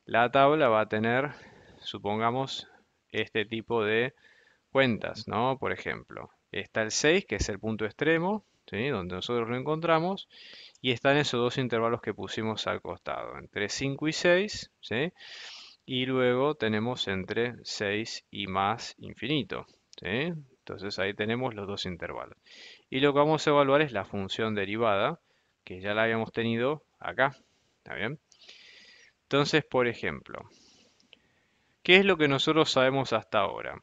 La tabla va a tener, supongamos, este tipo de cuentas, ¿no? Por ejemplo, está el 6, que es el punto extremo, ¿sí? Donde nosotros lo encontramos, y están esos dos intervalos que pusimos al costado, entre 5 y 6, ¿sí? Y luego tenemos entre 6 y más infinito, ¿sí? Entonces ahí tenemos los dos intervalos. Y lo que vamos a evaluar es la función derivada, que ya la habíamos tenido acá, ¿está bien? Entonces, por ejemplo, ¿Qué es lo que nosotros sabemos hasta ahora?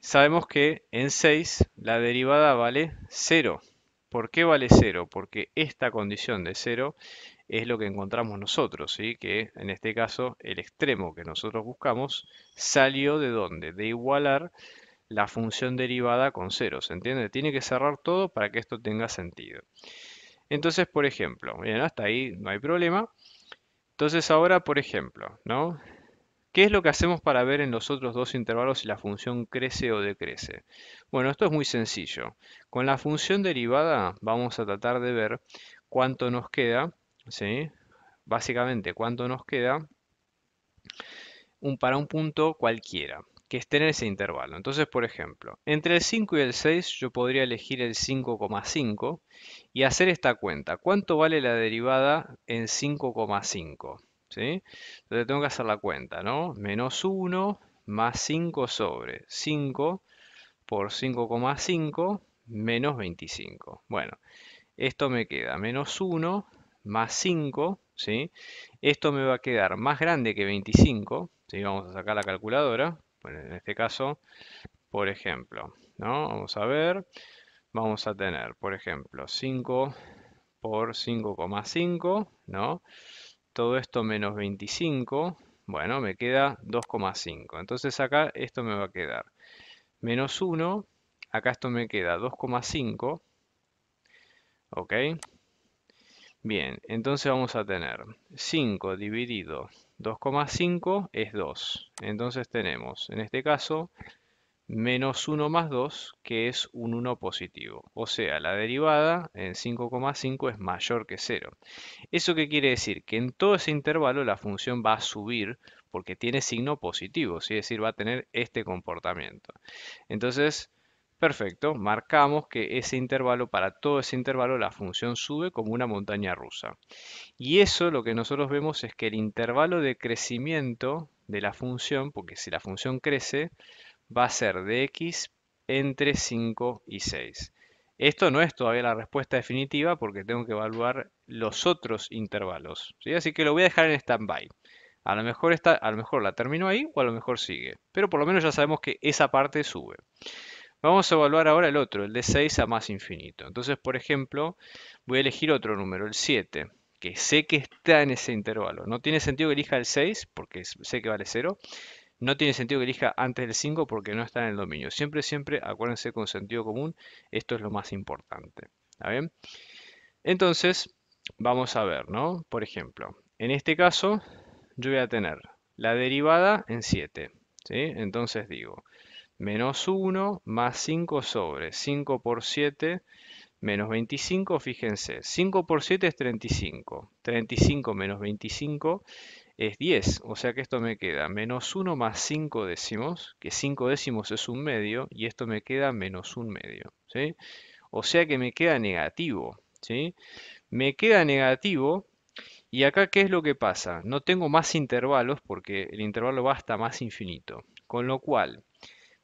Sabemos que en 6 la derivada vale 0. ¿Por qué vale 0? Porque esta condición de 0 es lo que encontramos nosotros, ¿sí? Que en este caso el extremo que nosotros buscamos salió de dónde? De igualar la función derivada con 0, ¿se entiende? Tiene que cerrar todo para que esto tenga sentido. Entonces, por ejemplo, bien, hasta ahí no hay problema. Entonces ahora, por ejemplo, ¿no? ¿Qué es lo que hacemos para ver en los otros dos intervalos si la función crece o decrece? Bueno, esto es muy sencillo. Con la función derivada vamos a tratar de ver cuánto nos queda, ¿sí? Básicamente, cuánto nos queda para un punto cualquiera, que esté en ese intervalo. Entonces, por ejemplo, entre el 5 y el 6 yo podría elegir el 5,5 y hacer esta cuenta. ¿Cuánto vale la derivada en 5,5? ¿Sí? Entonces tengo que hacer la cuenta, ¿no? Menos 1 más 5 sobre 5 por 5,5 menos 25. Bueno, esto me queda menos 1 más 5, ¿sí? Esto me va a quedar más grande que 25, ¿sí? Vamos a sacar la calculadora. Bueno, en este caso, por ejemplo, ¿no? Vamos a ver, vamos a tener, por ejemplo, 5 por 5,5, ¿no? Todo esto menos 25, bueno, me queda 2,5. Entonces acá esto me va a quedar menos 1, acá esto me queda 2,5, ¿ok? Bien, entonces vamos a tener 5 dividido 2,5 es 2. Entonces tenemos, en este caso, menos 1 más 2, que es un 1 positivo. O sea, la derivada en 5,5 es mayor que 0. ¿Eso qué quiere decir? Que en todo ese intervalo la función va a subir porque tiene signo positivo, ¿sí? Es decir, va a tener este comportamiento. Entonces, perfecto, marcamos que ese intervalo, para todo ese intervalo, la función sube como una montaña rusa. Y eso lo que nosotros vemos es que el intervalo de crecimiento de la función, porque si la función crece, va a ser de x entre 5 y 6. Esto no es todavía la respuesta definitiva porque tengo que evaluar los otros intervalos, ¿sí? Así que lo voy a dejar en stand-by. A lo mejor la termino ahí o a lo mejor sigue. Pero por lo menos ya sabemos que esa parte sube. Vamos a evaluar ahora el otro, el de 6 a más infinito. Entonces, por ejemplo, voy a elegir otro número, el 7, que sé que está en ese intervalo. No tiene sentido que elija el 6 porque sé que vale 0. No tiene sentido que elija antes del 5 porque no está en el dominio. Siempre, siempre, acuérdense con sentido común, esto es lo más importante. ¿Está bien? Entonces, vamos a ver, ¿no? Por ejemplo, en este caso, yo voy a tener la derivada en 7, ¿sí? Entonces digo, menos 1 más 5 sobre 5 por 7 menos 25, fíjense, 5 por 7 es 35. 35 menos 25 es 10, o sea que esto me queda menos 1 más 5 décimos, que 5 décimos es un medio, y esto me queda menos un medio, ¿sí? O sea que me queda negativo, ¿sí? Me queda negativo, y acá ¿qué es lo que pasa? No tengo más intervalos porque el intervalo va hasta más infinito, con lo cual,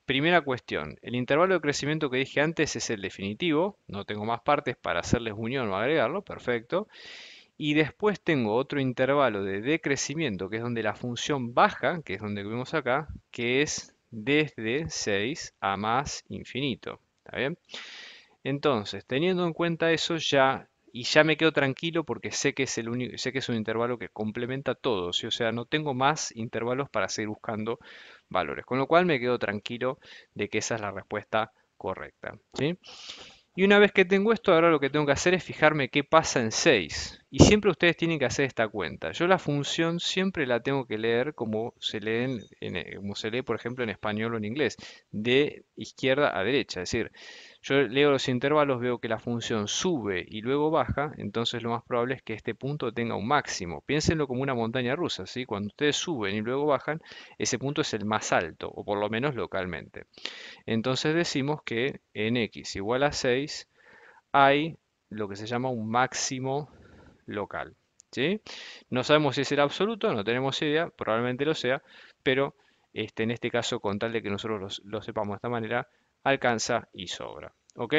primera cuestión, el intervalo de crecimiento que dije antes es el definitivo, no tengo más partes para hacerles unión o agregarlo, perfecto. Y después tengo otro intervalo de decrecimiento, que es donde la función baja, que es donde vemos acá, que es desde 6 a más infinito. ¿Está bien? Entonces, teniendo en cuenta eso ya, y ya me quedo tranquilo porque sé que es el único, sé que es un intervalo que complementa todo, ¿sí? O sea, no tengo más intervalos para seguir buscando valores, con lo cual me quedo tranquilo de que esa es la respuesta correcta, ¿sí? Y una vez que tengo esto, ahora lo que tengo que hacer es fijarme qué pasa en 6. Y siempre ustedes tienen que hacer esta cuenta. Yo la función siempre la tengo que leer como se lee, como se lee, por ejemplo, en español o en inglés, de izquierda a derecha. Es decir, yo leo los intervalos, veo que la función sube y luego baja, entonces lo más probable es que este punto tenga un máximo. Piénsenlo como una montaña rusa, ¿sí? Cuando ustedes suben y luego bajan, ese punto es el más alto, o por lo menos localmente. Entonces decimos que en x igual a 6 hay lo que se llama un máximo local, ¿sí? No sabemos si es el absoluto, no tenemos idea, probablemente lo sea, pero en este caso, con tal de que nosotros lo sepamos de esta manera, alcanza y sobra, ¿ok?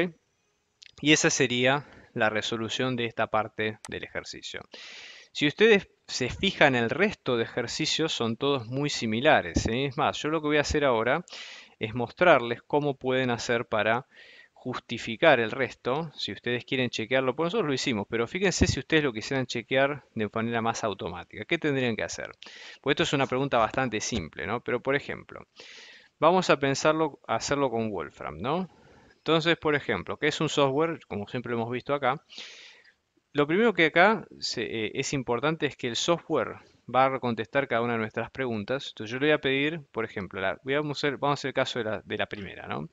Y esa sería la resolución de esta parte del ejercicio. Si ustedes se fijan, el resto de ejercicios son todos muy similares, ¿sí? Es más, yo lo que voy a hacer ahora es mostrarles cómo pueden hacer para justificar el resto. Si ustedes quieren chequearlo, por nosotros lo hicimos, pero fíjense si ustedes lo quisieran chequear de manera más automática. ¿Qué tendrían que hacer? Pues esto es una pregunta bastante simple, ¿no? Pero por ejemplo, vamos a pensarlo, a hacerlo con Wolfram, ¿no? Entonces, por ejemplo, ¿qué es un software? Como siempre lo hemos visto acá. Lo primero que acá es importante es que el software va a contestar cada una de nuestras preguntas. Entonces yo le voy a pedir, por ejemplo, vamos a hacer el caso de la primera, ¿no?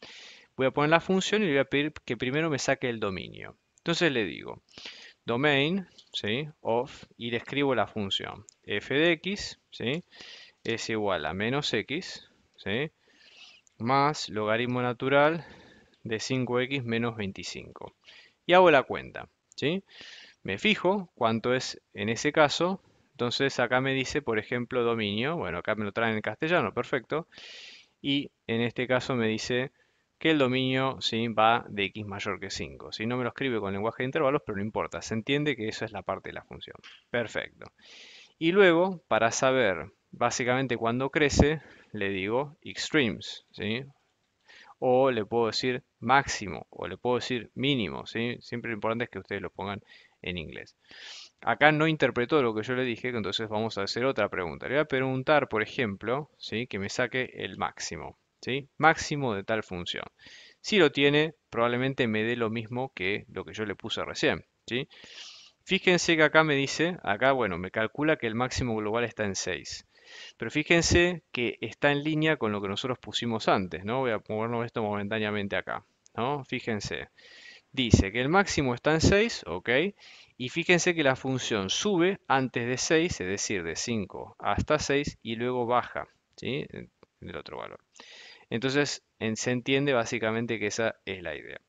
Voy a poner la función y le voy a pedir que primero me saque el dominio. Entonces le digo domain, ¿sí? Of, y le escribo la función f de x, ¿sí? Es igual a menos x, ¿sí? Más logaritmo natural de 5x menos 25. Y hago la cuenta, ¿sí? Me fijo cuánto es en ese caso. Entonces acá me dice, por ejemplo, dominio. Bueno, acá me lo traen en castellano, perfecto. Y en este caso me dice que el dominio, ¿sí?, va de x mayor que 5. Si no me lo escribe con lenguaje de intervalos, pero no importa. Se entiende que eso es la parte de la función. Perfecto. Y luego, para saber básicamente cuándo crece, le digo extremes, ¿sí? O le puedo decir máximo, o le puedo decir mínimo, ¿sí? Siempre lo importante es que ustedes lo pongan en inglés. Acá no interpretó lo que yo le dije, entonces vamos a hacer otra pregunta. Le voy a preguntar, por ejemplo, ¿sí?, que me saque el máximo, ¿sí? Máximo de tal función. Si lo tiene, probablemente me dé lo mismo que lo que yo le puse recién, ¿sí? Fíjense que acá me dice, acá, bueno, me calcula que el máximo global está en 6. Pero fíjense que está en línea con lo que nosotros pusimos antes, ¿no? Voy a movernos esto momentáneamente acá, ¿no? Fíjense. Dice que el máximo está en 6, ¿ok? Y fíjense que la función sube antes de 6, es decir, de 5 hasta 6, y luego baja, ¿sí?, en el otro valor. Entonces, se entiende básicamente que esa es la idea.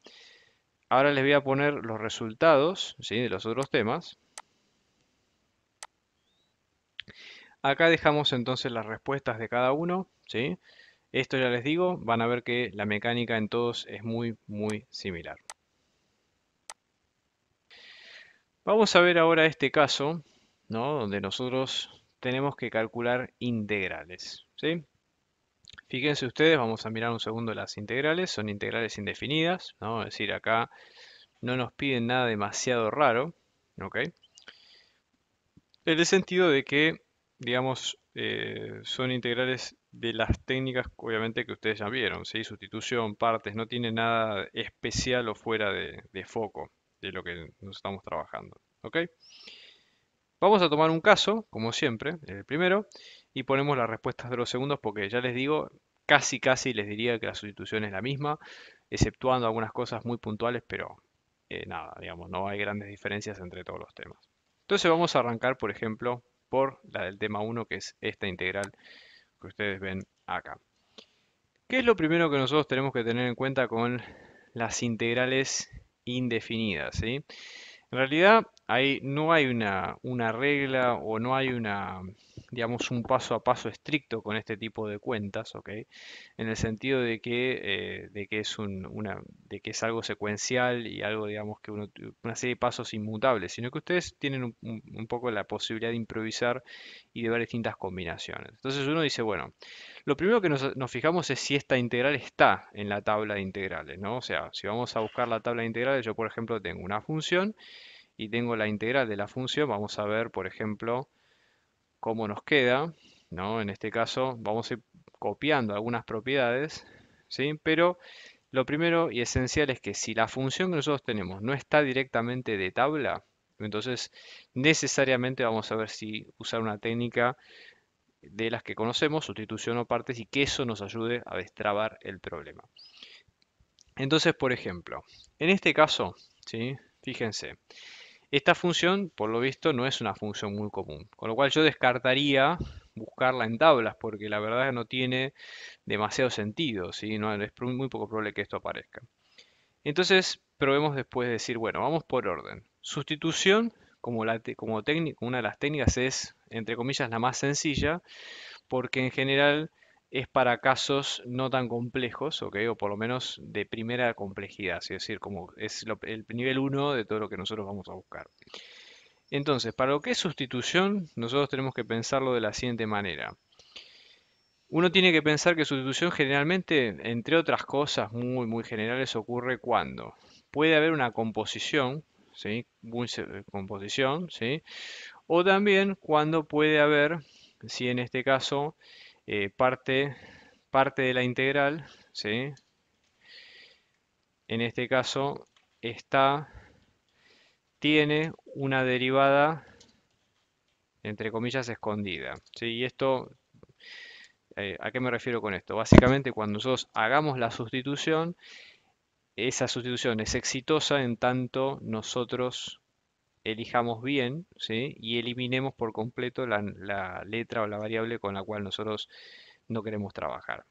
Ahora les voy a poner los resultados, ¿sí?, de los otros temas. Acá dejamos entonces las respuestas de cada uno, ¿sí? Esto ya les digo, van a ver que la mecánica en todos es muy, muy similar. Vamos a ver ahora este caso, ¿no?, donde nosotros tenemos que calcular integrales, ¿sí? Fíjense ustedes, vamos a mirar un segundo las integrales, son integrales indefinidas, ¿no? Es decir, acá no nos piden nada demasiado raro, ¿ok? En el sentido de que, digamos, son integrales de las técnicas, obviamente, que ustedes ya vieron, ¿sí? Sustitución, partes, no tiene nada especial o fuera de foco de lo que nos estamos trabajando, ¿ok? Vamos a tomar un caso, como siempre, el primero, y ponemos las respuestas de los segundos porque ya les digo, casi les diría que la sustitución es la misma, exceptuando algunas cosas muy puntuales, pero nada, digamos, no hay grandes diferencias entre todos los temas. Entonces vamos a arrancar, por ejemplo, por la del tema 1, que es esta integral que ustedes ven acá. ¿Qué es lo primero que nosotros tenemos que tener en cuenta con las integrales indefinidas, ¿sí? En realidad, no hay una regla o no hay digamos, un paso a paso estricto con este tipo de cuentas, ¿ok? En el sentido de que es algo secuencial y algo, digamos, una serie de pasos inmutables, sino que ustedes tienen un poco la posibilidad de improvisar y de ver distintas combinaciones. Entonces uno dice, bueno, lo primero que nos fijamos es si esta integral está en la tabla de integrales, ¿no? O sea, si vamos a buscar la tabla de integrales, yo por ejemplo tengo una función y tengo la integral de la función, vamos a ver, por ejemplo, cómo nos queda, ¿no? En este caso vamos a ir copiando algunas propiedades, ¿sí? Pero lo primero y esencial es que si la función que nosotros tenemos no está directamente de tabla, entonces necesariamente vamos a ver si usar una técnica de las que conocemos, sustitución o partes, y que eso nos ayude a destrabar el problema. Entonces, por ejemplo, en este caso, ¿sí?, fíjense, esta función, por lo visto, no es una función muy común, con lo cual yo descartaría buscarla en tablas, porque la verdad no tiene demasiado sentido, ¿sí? No, es muy poco probable que esto aparezca. Entonces, probemos después de decir, bueno, vamos por orden. Sustitución, como técnica, una de las técnicas es, entre comillas, la más sencilla, porque en general es para casos no tan complejos, ¿ok? O por lo menos de primera complejidad, es decir, como es el nivel 1 de todo lo que nosotros vamos a buscar. Entonces, para lo que es sustitución, nosotros tenemos que pensarlo de la siguiente manera. Uno tiene que pensar que sustitución generalmente, entre otras cosas muy generales, ocurre cuando puede haber una composición, ¿sí? Composición, ¿sí? O también cuando puede haber, si en este caso, parte de la integral, ¿sí? En este caso, está, tiene una derivada, entre comillas, escondida, ¿sí? Y esto, ¿a qué me refiero con esto? Básicamente, cuando nosotros hagamos la sustitución, esa sustitución es exitosa en tanto nosotros elijamos bien, ¿sí? Y eliminemos por completo la letra o la variable con la cual nosotros no queremos trabajar,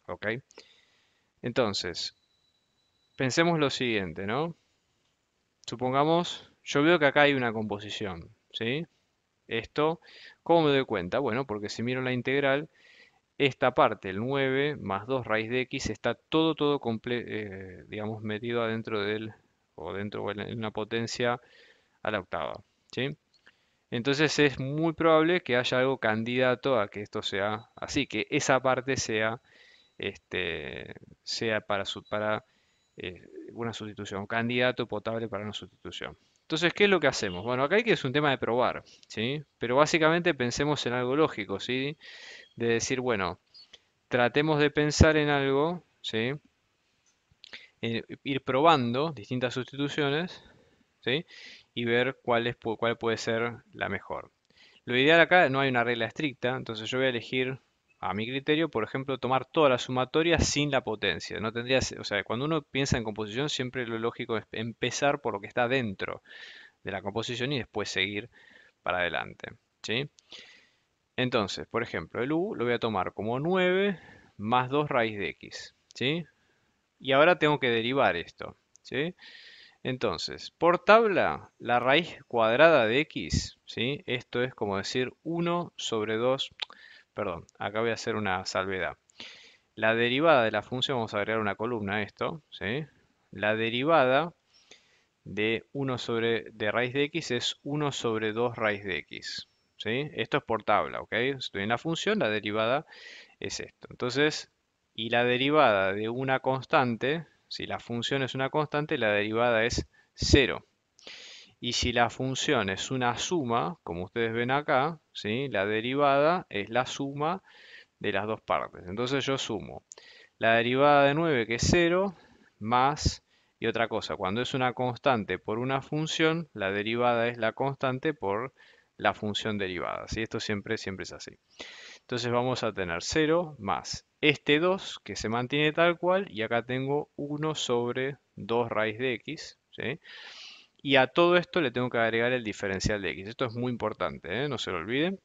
¿ok? Entonces, pensemos lo siguiente, ¿no? Supongamos, yo veo que acá hay una composición, ¿sí? Esto, ¿cómo me doy cuenta? Bueno, porque si miro la integral, esta parte, el 9 más 2 raíz de x, está todo digamos, metido adentro o dentro o en una potencia a la octava, ¿sí? Entonces es muy probable que haya algo candidato a que esto sea así, que esa parte sea, sea para una sustitución, candidato potable para una sustitución. Entonces, ¿qué es lo que hacemos? Bueno, acá hay que es un tema de probar, ¿sí? Pero básicamente pensemos en algo lógico, ¿sí? De decir, bueno, tratemos de pensar en algo, ¿sí? Ir probando distintas sustituciones, ¿sí? Y ver cuál puede ser la mejor. Lo ideal acá, no hay una regla estricta, entonces yo voy a elegir a mi criterio, por ejemplo, tomar toda la sumatoria sin la potencia. No tendría, o sea, cuando uno piensa en composición, siempre lo lógico es empezar por lo que está dentro de la composición y después seguir para adelante, ¿sí? Entonces, por ejemplo, el u lo voy a tomar como 9 más 2 raíz de x, ¿sí? Y ahora tengo que derivar esto, ¿sí? Entonces, por tabla, la raíz cuadrada de x, ¿sí? Esto es como decir 1/2. Perdón, acá voy a hacer una salvedad. La derivada de la función, vamos a agregar una columna a esto, ¿sí? La derivada de raíz de x es 1/2 raíz de x, ¿sí? Esto es por tabla, ¿ok? Estoy en la función, la derivada es esto. Entonces, y la derivada de una constante, si la función es una constante, la derivada es 0. Y si la función es una suma, como ustedes ven acá, ¿sí? La derivada es la suma de las dos partes. Entonces yo sumo la derivada de 9, que es 0, más, y otra cosa, cuando es una constante por una función, la derivada es la constante por la función derivada. ¿Sí? Esto siempre es así. Entonces vamos a tener 0 más este 2, que se mantiene tal cual, y acá tengo 1/2 raíz de x, ¿sí? Y a todo esto le tengo que agregar el diferencial de x. Esto es muy importante, ¿eh? No se lo olviden.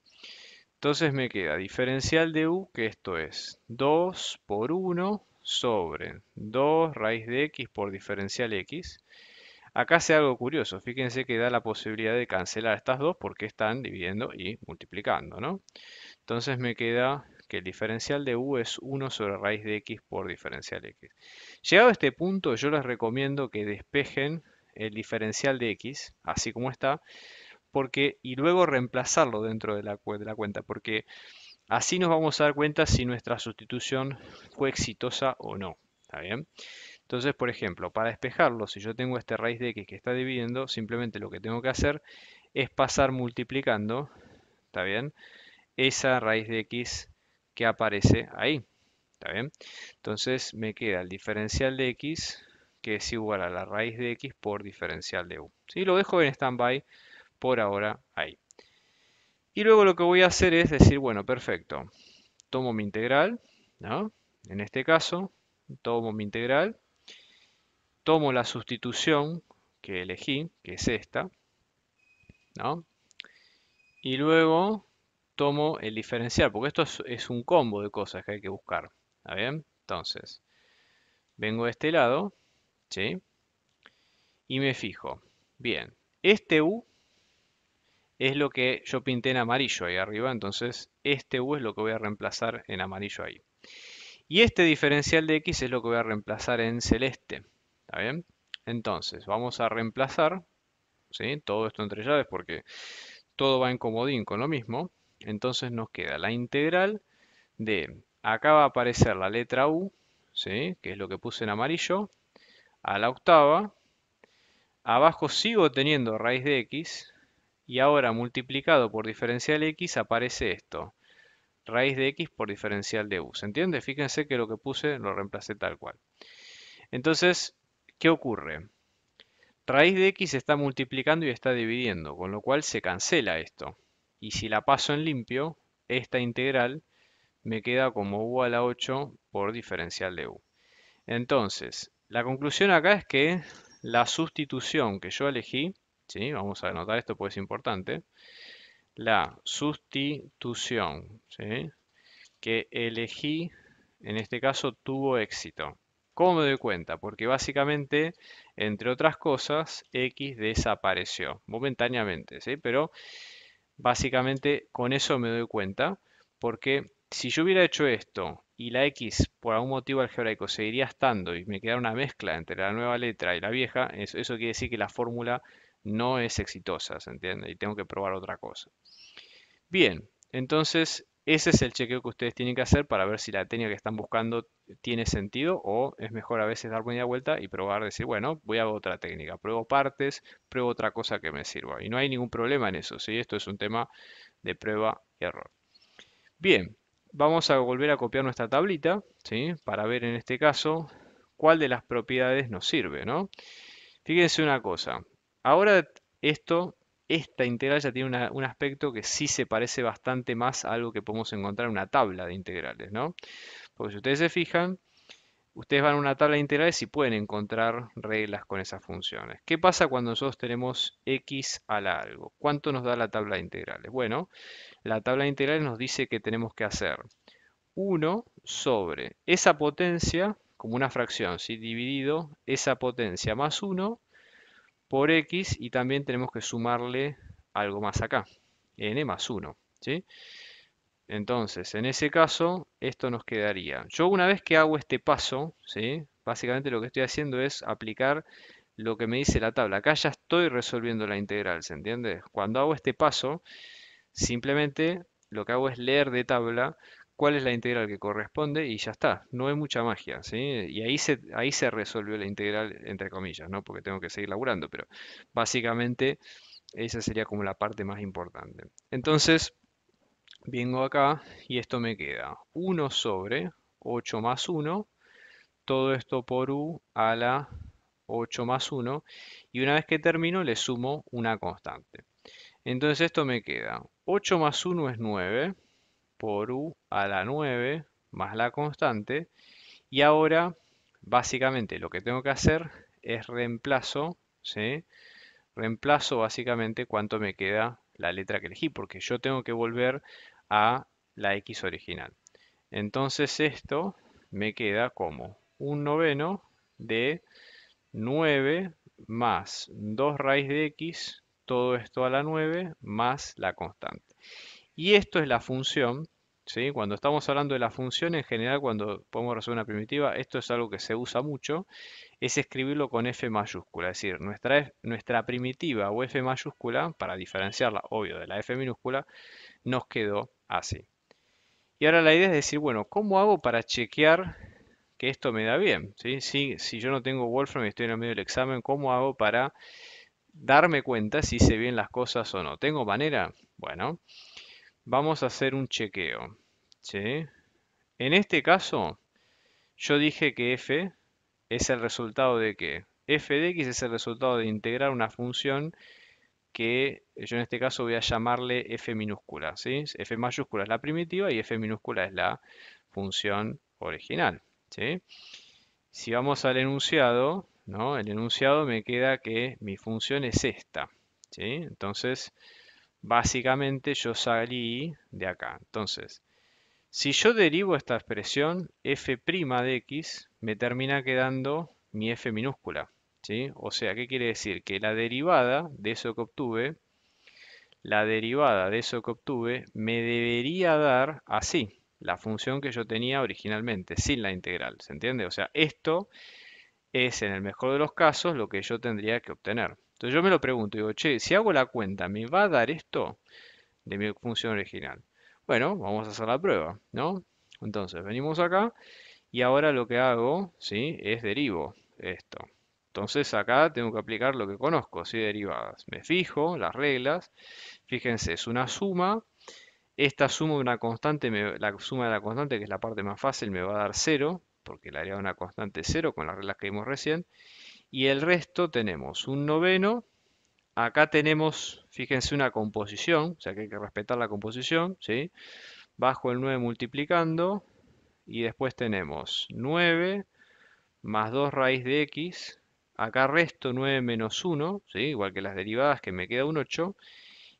Entonces me queda diferencial de u, que esto es 2 por 1 sobre 2 raíz de x por diferencial x. Acá hace algo curioso, fíjense que da la posibilidad de cancelar estas dos porque están dividiendo y multiplicando, ¿no? Entonces me queda que el diferencial de u es 1 sobre raíz de x por diferencial x. Llegado a este punto, yo les recomiendo que despejen el diferencial de x, así como está, y luego reemplazarlo dentro de la cuenta, porque así nos vamos a dar cuenta si nuestra sustitución fue exitosa o no. ¿Está bien? Entonces, por ejemplo, para despejarlo, si yo tengo este raíz de x que está dividiendo, simplemente lo que tengo que hacer es pasar multiplicando, ¿está bien? Esa raíz de x que aparece ahí. ¿Está bien? Entonces me queda el diferencial de x que es igual a la raíz de x por diferencial de u. ¿Sí? Lo dejo en standby por ahora ahí. Y luego lo que voy a hacer es decir, bueno, perfecto. Tomo mi integral, ¿no? En este caso, tomo mi integral, tomo la sustitución que elegí, que es esta, ¿no? Y luego tomo el diferencial, porque esto es un combo de cosas que hay que buscar. ¿Está bien? Entonces, vengo de este lado, ¿sí? Y me fijo. Bien, este u es lo que yo pinté en amarillo ahí arriba, entonces este u es lo que voy a reemplazar en amarillo ahí. Y este diferencial de x es lo que voy a reemplazar en celeste. ¿Está bien? Entonces, vamos a reemplazar. ¿sí? Todo esto entre llaves porque todo va en comodín con lo mismo. Entonces nos queda la integral de, acá va a aparecer la letra U, ¿sí? Que es lo que puse en amarillo, a la octava. Abajo sigo teniendo raíz de x y ahora multiplicado por diferencial x aparece esto, raíz de x por diferencial de u. ¿Se entiende? Fíjense que lo que puse lo reemplacé tal cual. Entonces, ¿qué ocurre? Raíz de x está multiplicando y está dividiendo, con lo cual se cancela esto. Y si la paso en limpio, esta integral me queda como u a la 8 por diferencial de u. Entonces, la conclusión acá es que la sustitución que yo elegí, ¿sí? Vamos a anotar esto porque es importante, la sustitución, ¿sí? Que elegí, en este caso, tuvo éxito. ¿Cómo me doy cuenta? Porque básicamente, entre otras cosas, X desapareció momentáneamente, ¿sí? Pero básicamente con eso me doy cuenta, porque si yo hubiera hecho esto y la X por algún motivo algebraico seguiría estando y me quedara una mezcla entre la nueva letra y la vieja, eso quiere decir que la fórmula no es exitosa, ¿se entiende? Y tengo que probar otra cosa. Bien, entonces ese es el chequeo que ustedes tienen que hacer para ver si la técnica que están buscando tiene sentido o es mejor a veces dar media vuelta y probar, decir, bueno, voy a otra técnica, pruebo partes, pruebo otra cosa que me sirva. Y no hay ningún problema en eso, ¿sí? Esto es un tema de prueba y error. Bien, vamos a volver a copiar nuestra tablita, ¿sí? Para ver en este caso cuál de las propiedades nos sirve, ¿no? Fíjense una cosa. Ahora esto, esta integral ya tiene un aspecto que sí se parece bastante más a algo que podemos encontrar en una tabla de integrales, ¿no? Porque si ustedes se fijan, ustedes van a una tabla de integrales y pueden encontrar reglas con esas funciones. ¿Qué pasa cuando nosotros tenemos x a la algo? ¿Cuánto nos da la tabla de integrales? Bueno, la tabla de integrales nos dice que tenemos que hacer 1 sobre esa potencia, como una fracción, ¿sí? Dividido esa potencia más 1 por x y también tenemos que sumarle algo más acá, n más 1, ¿sí? Entonces, en ese caso, esto nos quedaría. Yo una vez que hago este paso, ¿sí? Básicamente lo que estoy haciendo es aplicar lo que me dice la tabla. Acá ya estoy resolviendo la integral, ¿se entiende? Cuando hago este paso, simplemente lo que hago es leer de tabla cuál es la integral que corresponde y ya está. No hay mucha magia, ¿sí? Y ahí se resolvió la integral, entre comillas, ¿no? Porque tengo que seguir laburando, pero básicamente esa sería como la parte más importante. Entonces, vengo acá y esto me queda 1 sobre 8 más 1, todo esto por u a la 8 más 1, y una vez que termino le sumo una constante. Entonces esto me queda 8 más 1 es 9 por u a la 9 más la constante. Y ahora básicamente lo que tengo que hacer es reemplazo, ¿sí? Reemplazo básicamente cuánto me queda la letra que elegí, porque yo tengo que volver a la x original. Entonces esto me queda como un noveno de 9 más 2 raíz de x, todo esto a la 9 más la constante. Y esto es la función, ¿sí? Cuando estamos hablando de la función, en general, cuando podemos resolver una primitiva, esto es algo que se usa mucho, es escribirlo con f mayúscula. Es decir, nuestra primitiva o f mayúscula, para diferenciarla, obvio, de la f minúscula, nos quedó así. Y ahora la idea es decir, bueno, ¿cómo hago para chequear que esto me da bien? ¿Sí? Si yo no tengo Wolfram y estoy en el medio del examen, ¿cómo hago para darme cuenta si hice bien las cosas o no? ¿Tengo manera? Bueno, vamos a hacer un chequeo, ¿sí? En este caso, yo dije que f es el resultado de que f de x es el resultado de integrar una función que yo en este caso voy a llamarle f minúscula, ¿sí? F mayúscula es la primitiva y f minúscula es la función original, ¿sí? Si vamos al enunciado, ¿no? El enunciado me queda que mi función es esta, ¿sí? Entonces, básicamente yo salí de acá. Entonces, si yo derivo esta expresión, f' de x, me termina quedando mi f minúscula, ¿sí? O sea, ¿qué quiere decir? Que la derivada de eso que obtuve, me debería dar así, la función que yo tenía originalmente, sin la integral, ¿se entiende? O sea, esto es en el mejor de los casos lo que yo tendría que obtener. Entonces yo me lo pregunto, digo, che, si hago la cuenta, ¿me va a dar esto de mi función original? Bueno, vamos a hacer la prueba, ¿no? Entonces venimos acá y ahora lo que hago, ¿sí? Es derivo esto. Entonces acá tengo que aplicar lo que conozco, ¿sí? Derivadas. Me fijo las reglas. Fíjense, es una suma. Esta suma de una constante, la suma de la constante, que es la parte más fácil, me va a dar cero, porque le haría una constante cero con las reglas que vimos recién. Y el resto tenemos un noveno. Acá tenemos, fíjense, una composición, o sea que hay que respetar la composición, ¿sí? Bajo el 9 multiplicando, y después tenemos 9 más 2 raíz de x. Acá resto 9 menos 1, ¿sí? Igual que las derivadas, que me queda un 8.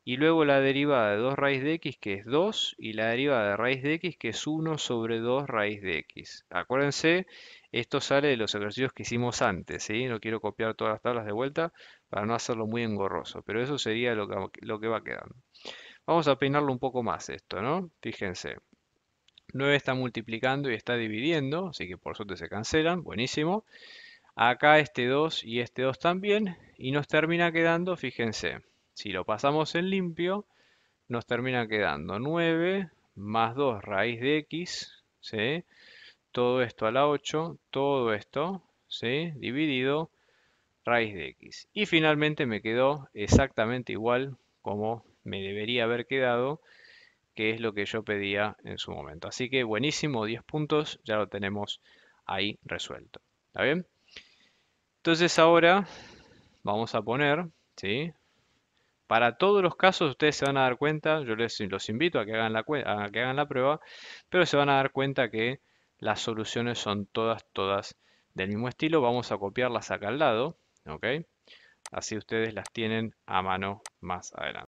Y luego la derivada de 2 raíz de x, que es 2, y la derivada de raíz de x, que es 1 sobre 2 raíz de x. Acuérdense, esto sale de los ejercicios que hicimos antes, ¿sí? No quiero copiar todas las tablas de vuelta para no hacerlo muy engorroso, pero eso sería lo que va quedando. Vamos a peinarlo un poco más esto, ¿no? Fíjense, 9 está multiplicando y está dividiendo, así que por suerte se cancelan, buenísimo. Acá este 2 y este 2 también, y nos termina quedando, fíjense, si lo pasamos en limpio, nos termina quedando 9 más 2 raíz de x, ¿sí? Todo esto a la 8, todo esto, ¿sí? Dividido raíz de x. Y finalmente me quedó exactamente igual como me debería haber quedado, que es lo que yo pedía en su momento. Así que buenísimo, 10 puntos, ya lo tenemos ahí resuelto. ¿Está bien? Entonces ahora vamos a poner, ¿sí? Para todos los casos ustedes se van a dar cuenta, yo los invito a que hagan a que hagan la prueba, pero se van a dar cuenta que las soluciones son todas del mismo estilo. Vamos a copiarlas acá al lado, ¿ok? Así ustedes las tienen a mano más adelante.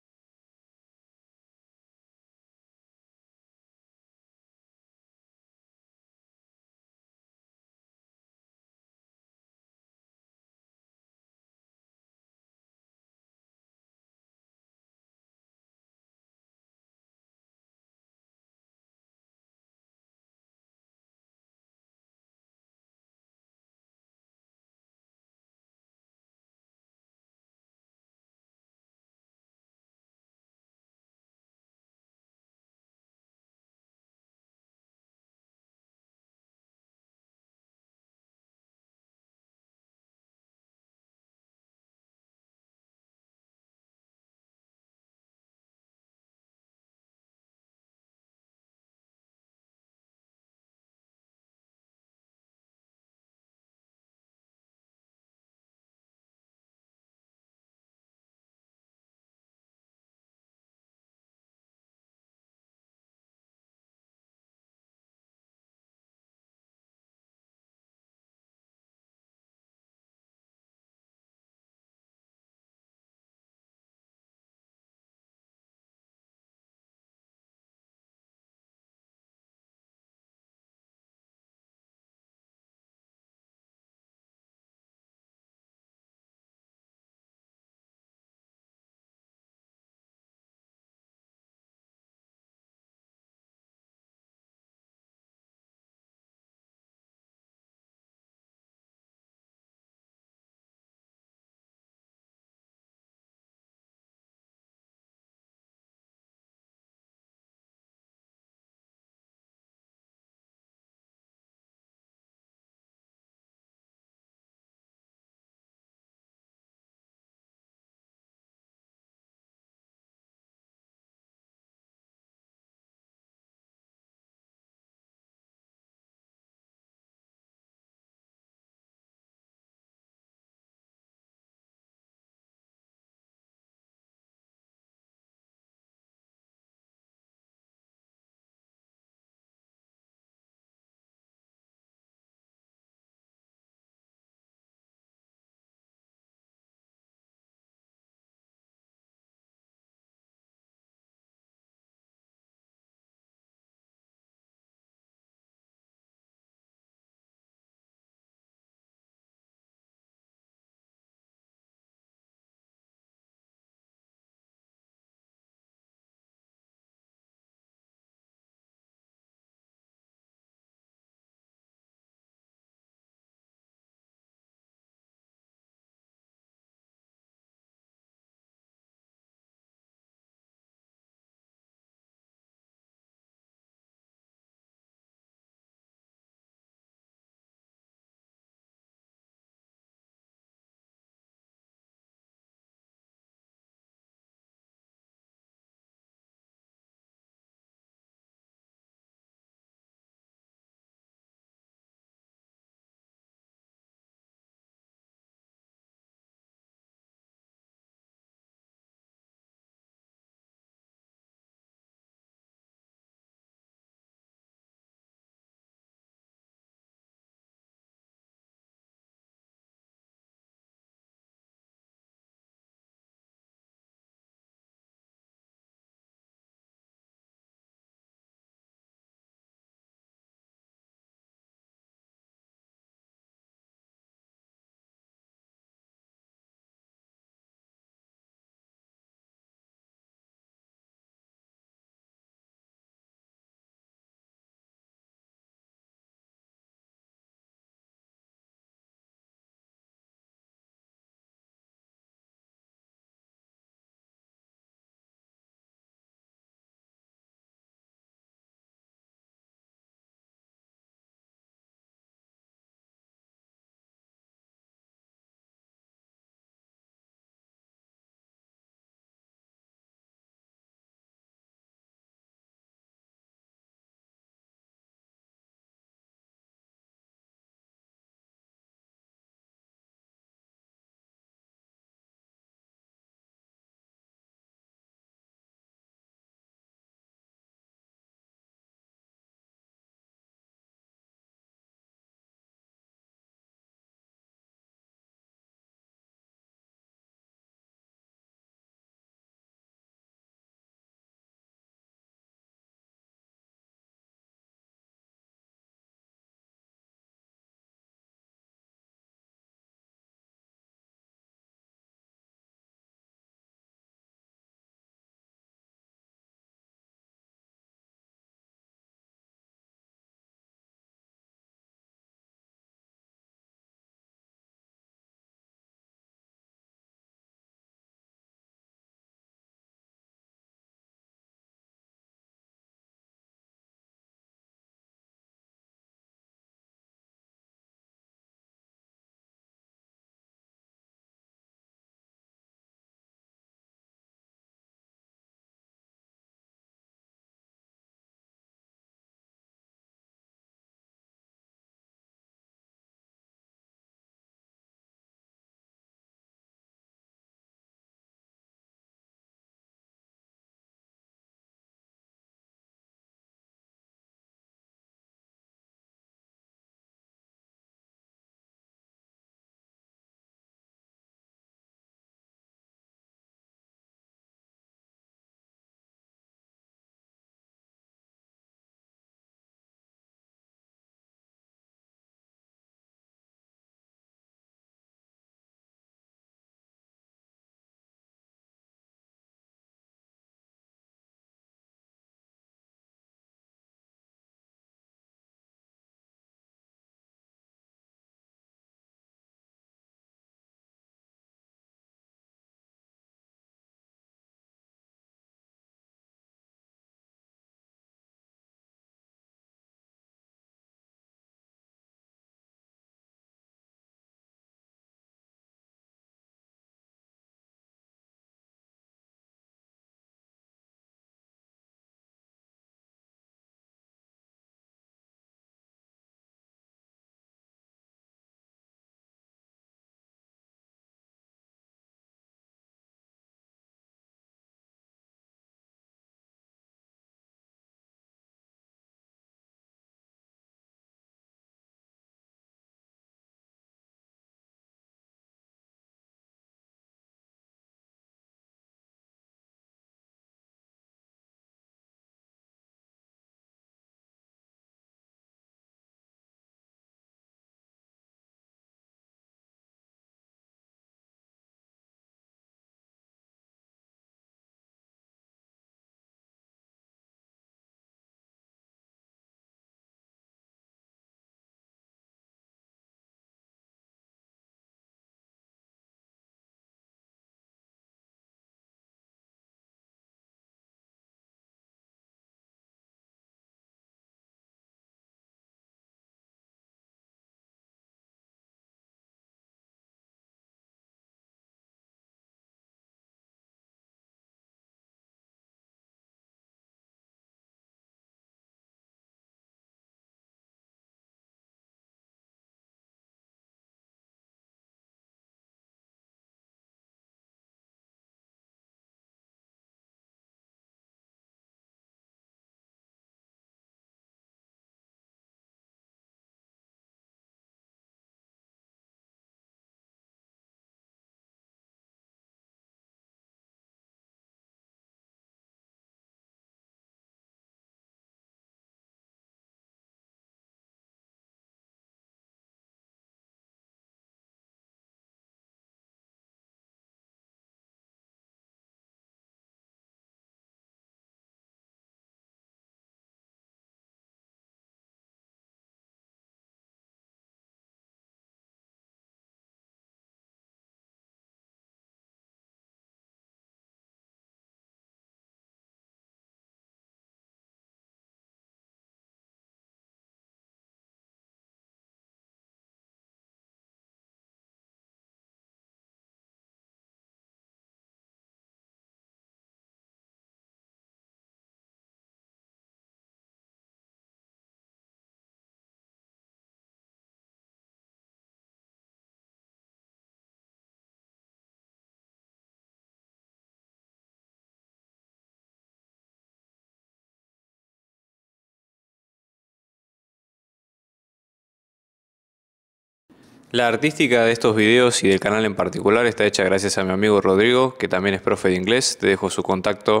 La artística de estos videos y del canal en particular está hecha gracias a mi amigo Rodrigo, que también es profe de inglés. Te dejo su contacto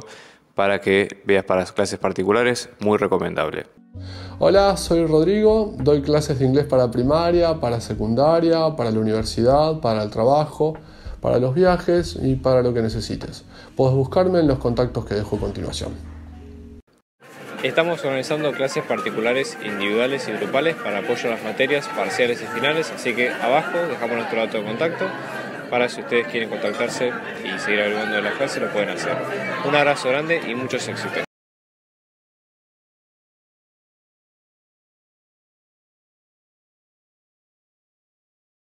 para que veas para las clases particulares, muy recomendable. Hola, soy Rodrigo, doy clases de inglés para primaria, para secundaria, para la universidad, para el trabajo, para los viajes y para lo que necesites. Puedes buscarme en los contactos que dejo a continuación. Estamos organizando clases particulares, individuales y grupales para apoyo a las materias parciales y finales, así que abajo dejamos nuestro dato de contacto para si ustedes quieren contactarse y seguir averiguando de las clases lo pueden hacer. Un abrazo grande y muchos éxitos.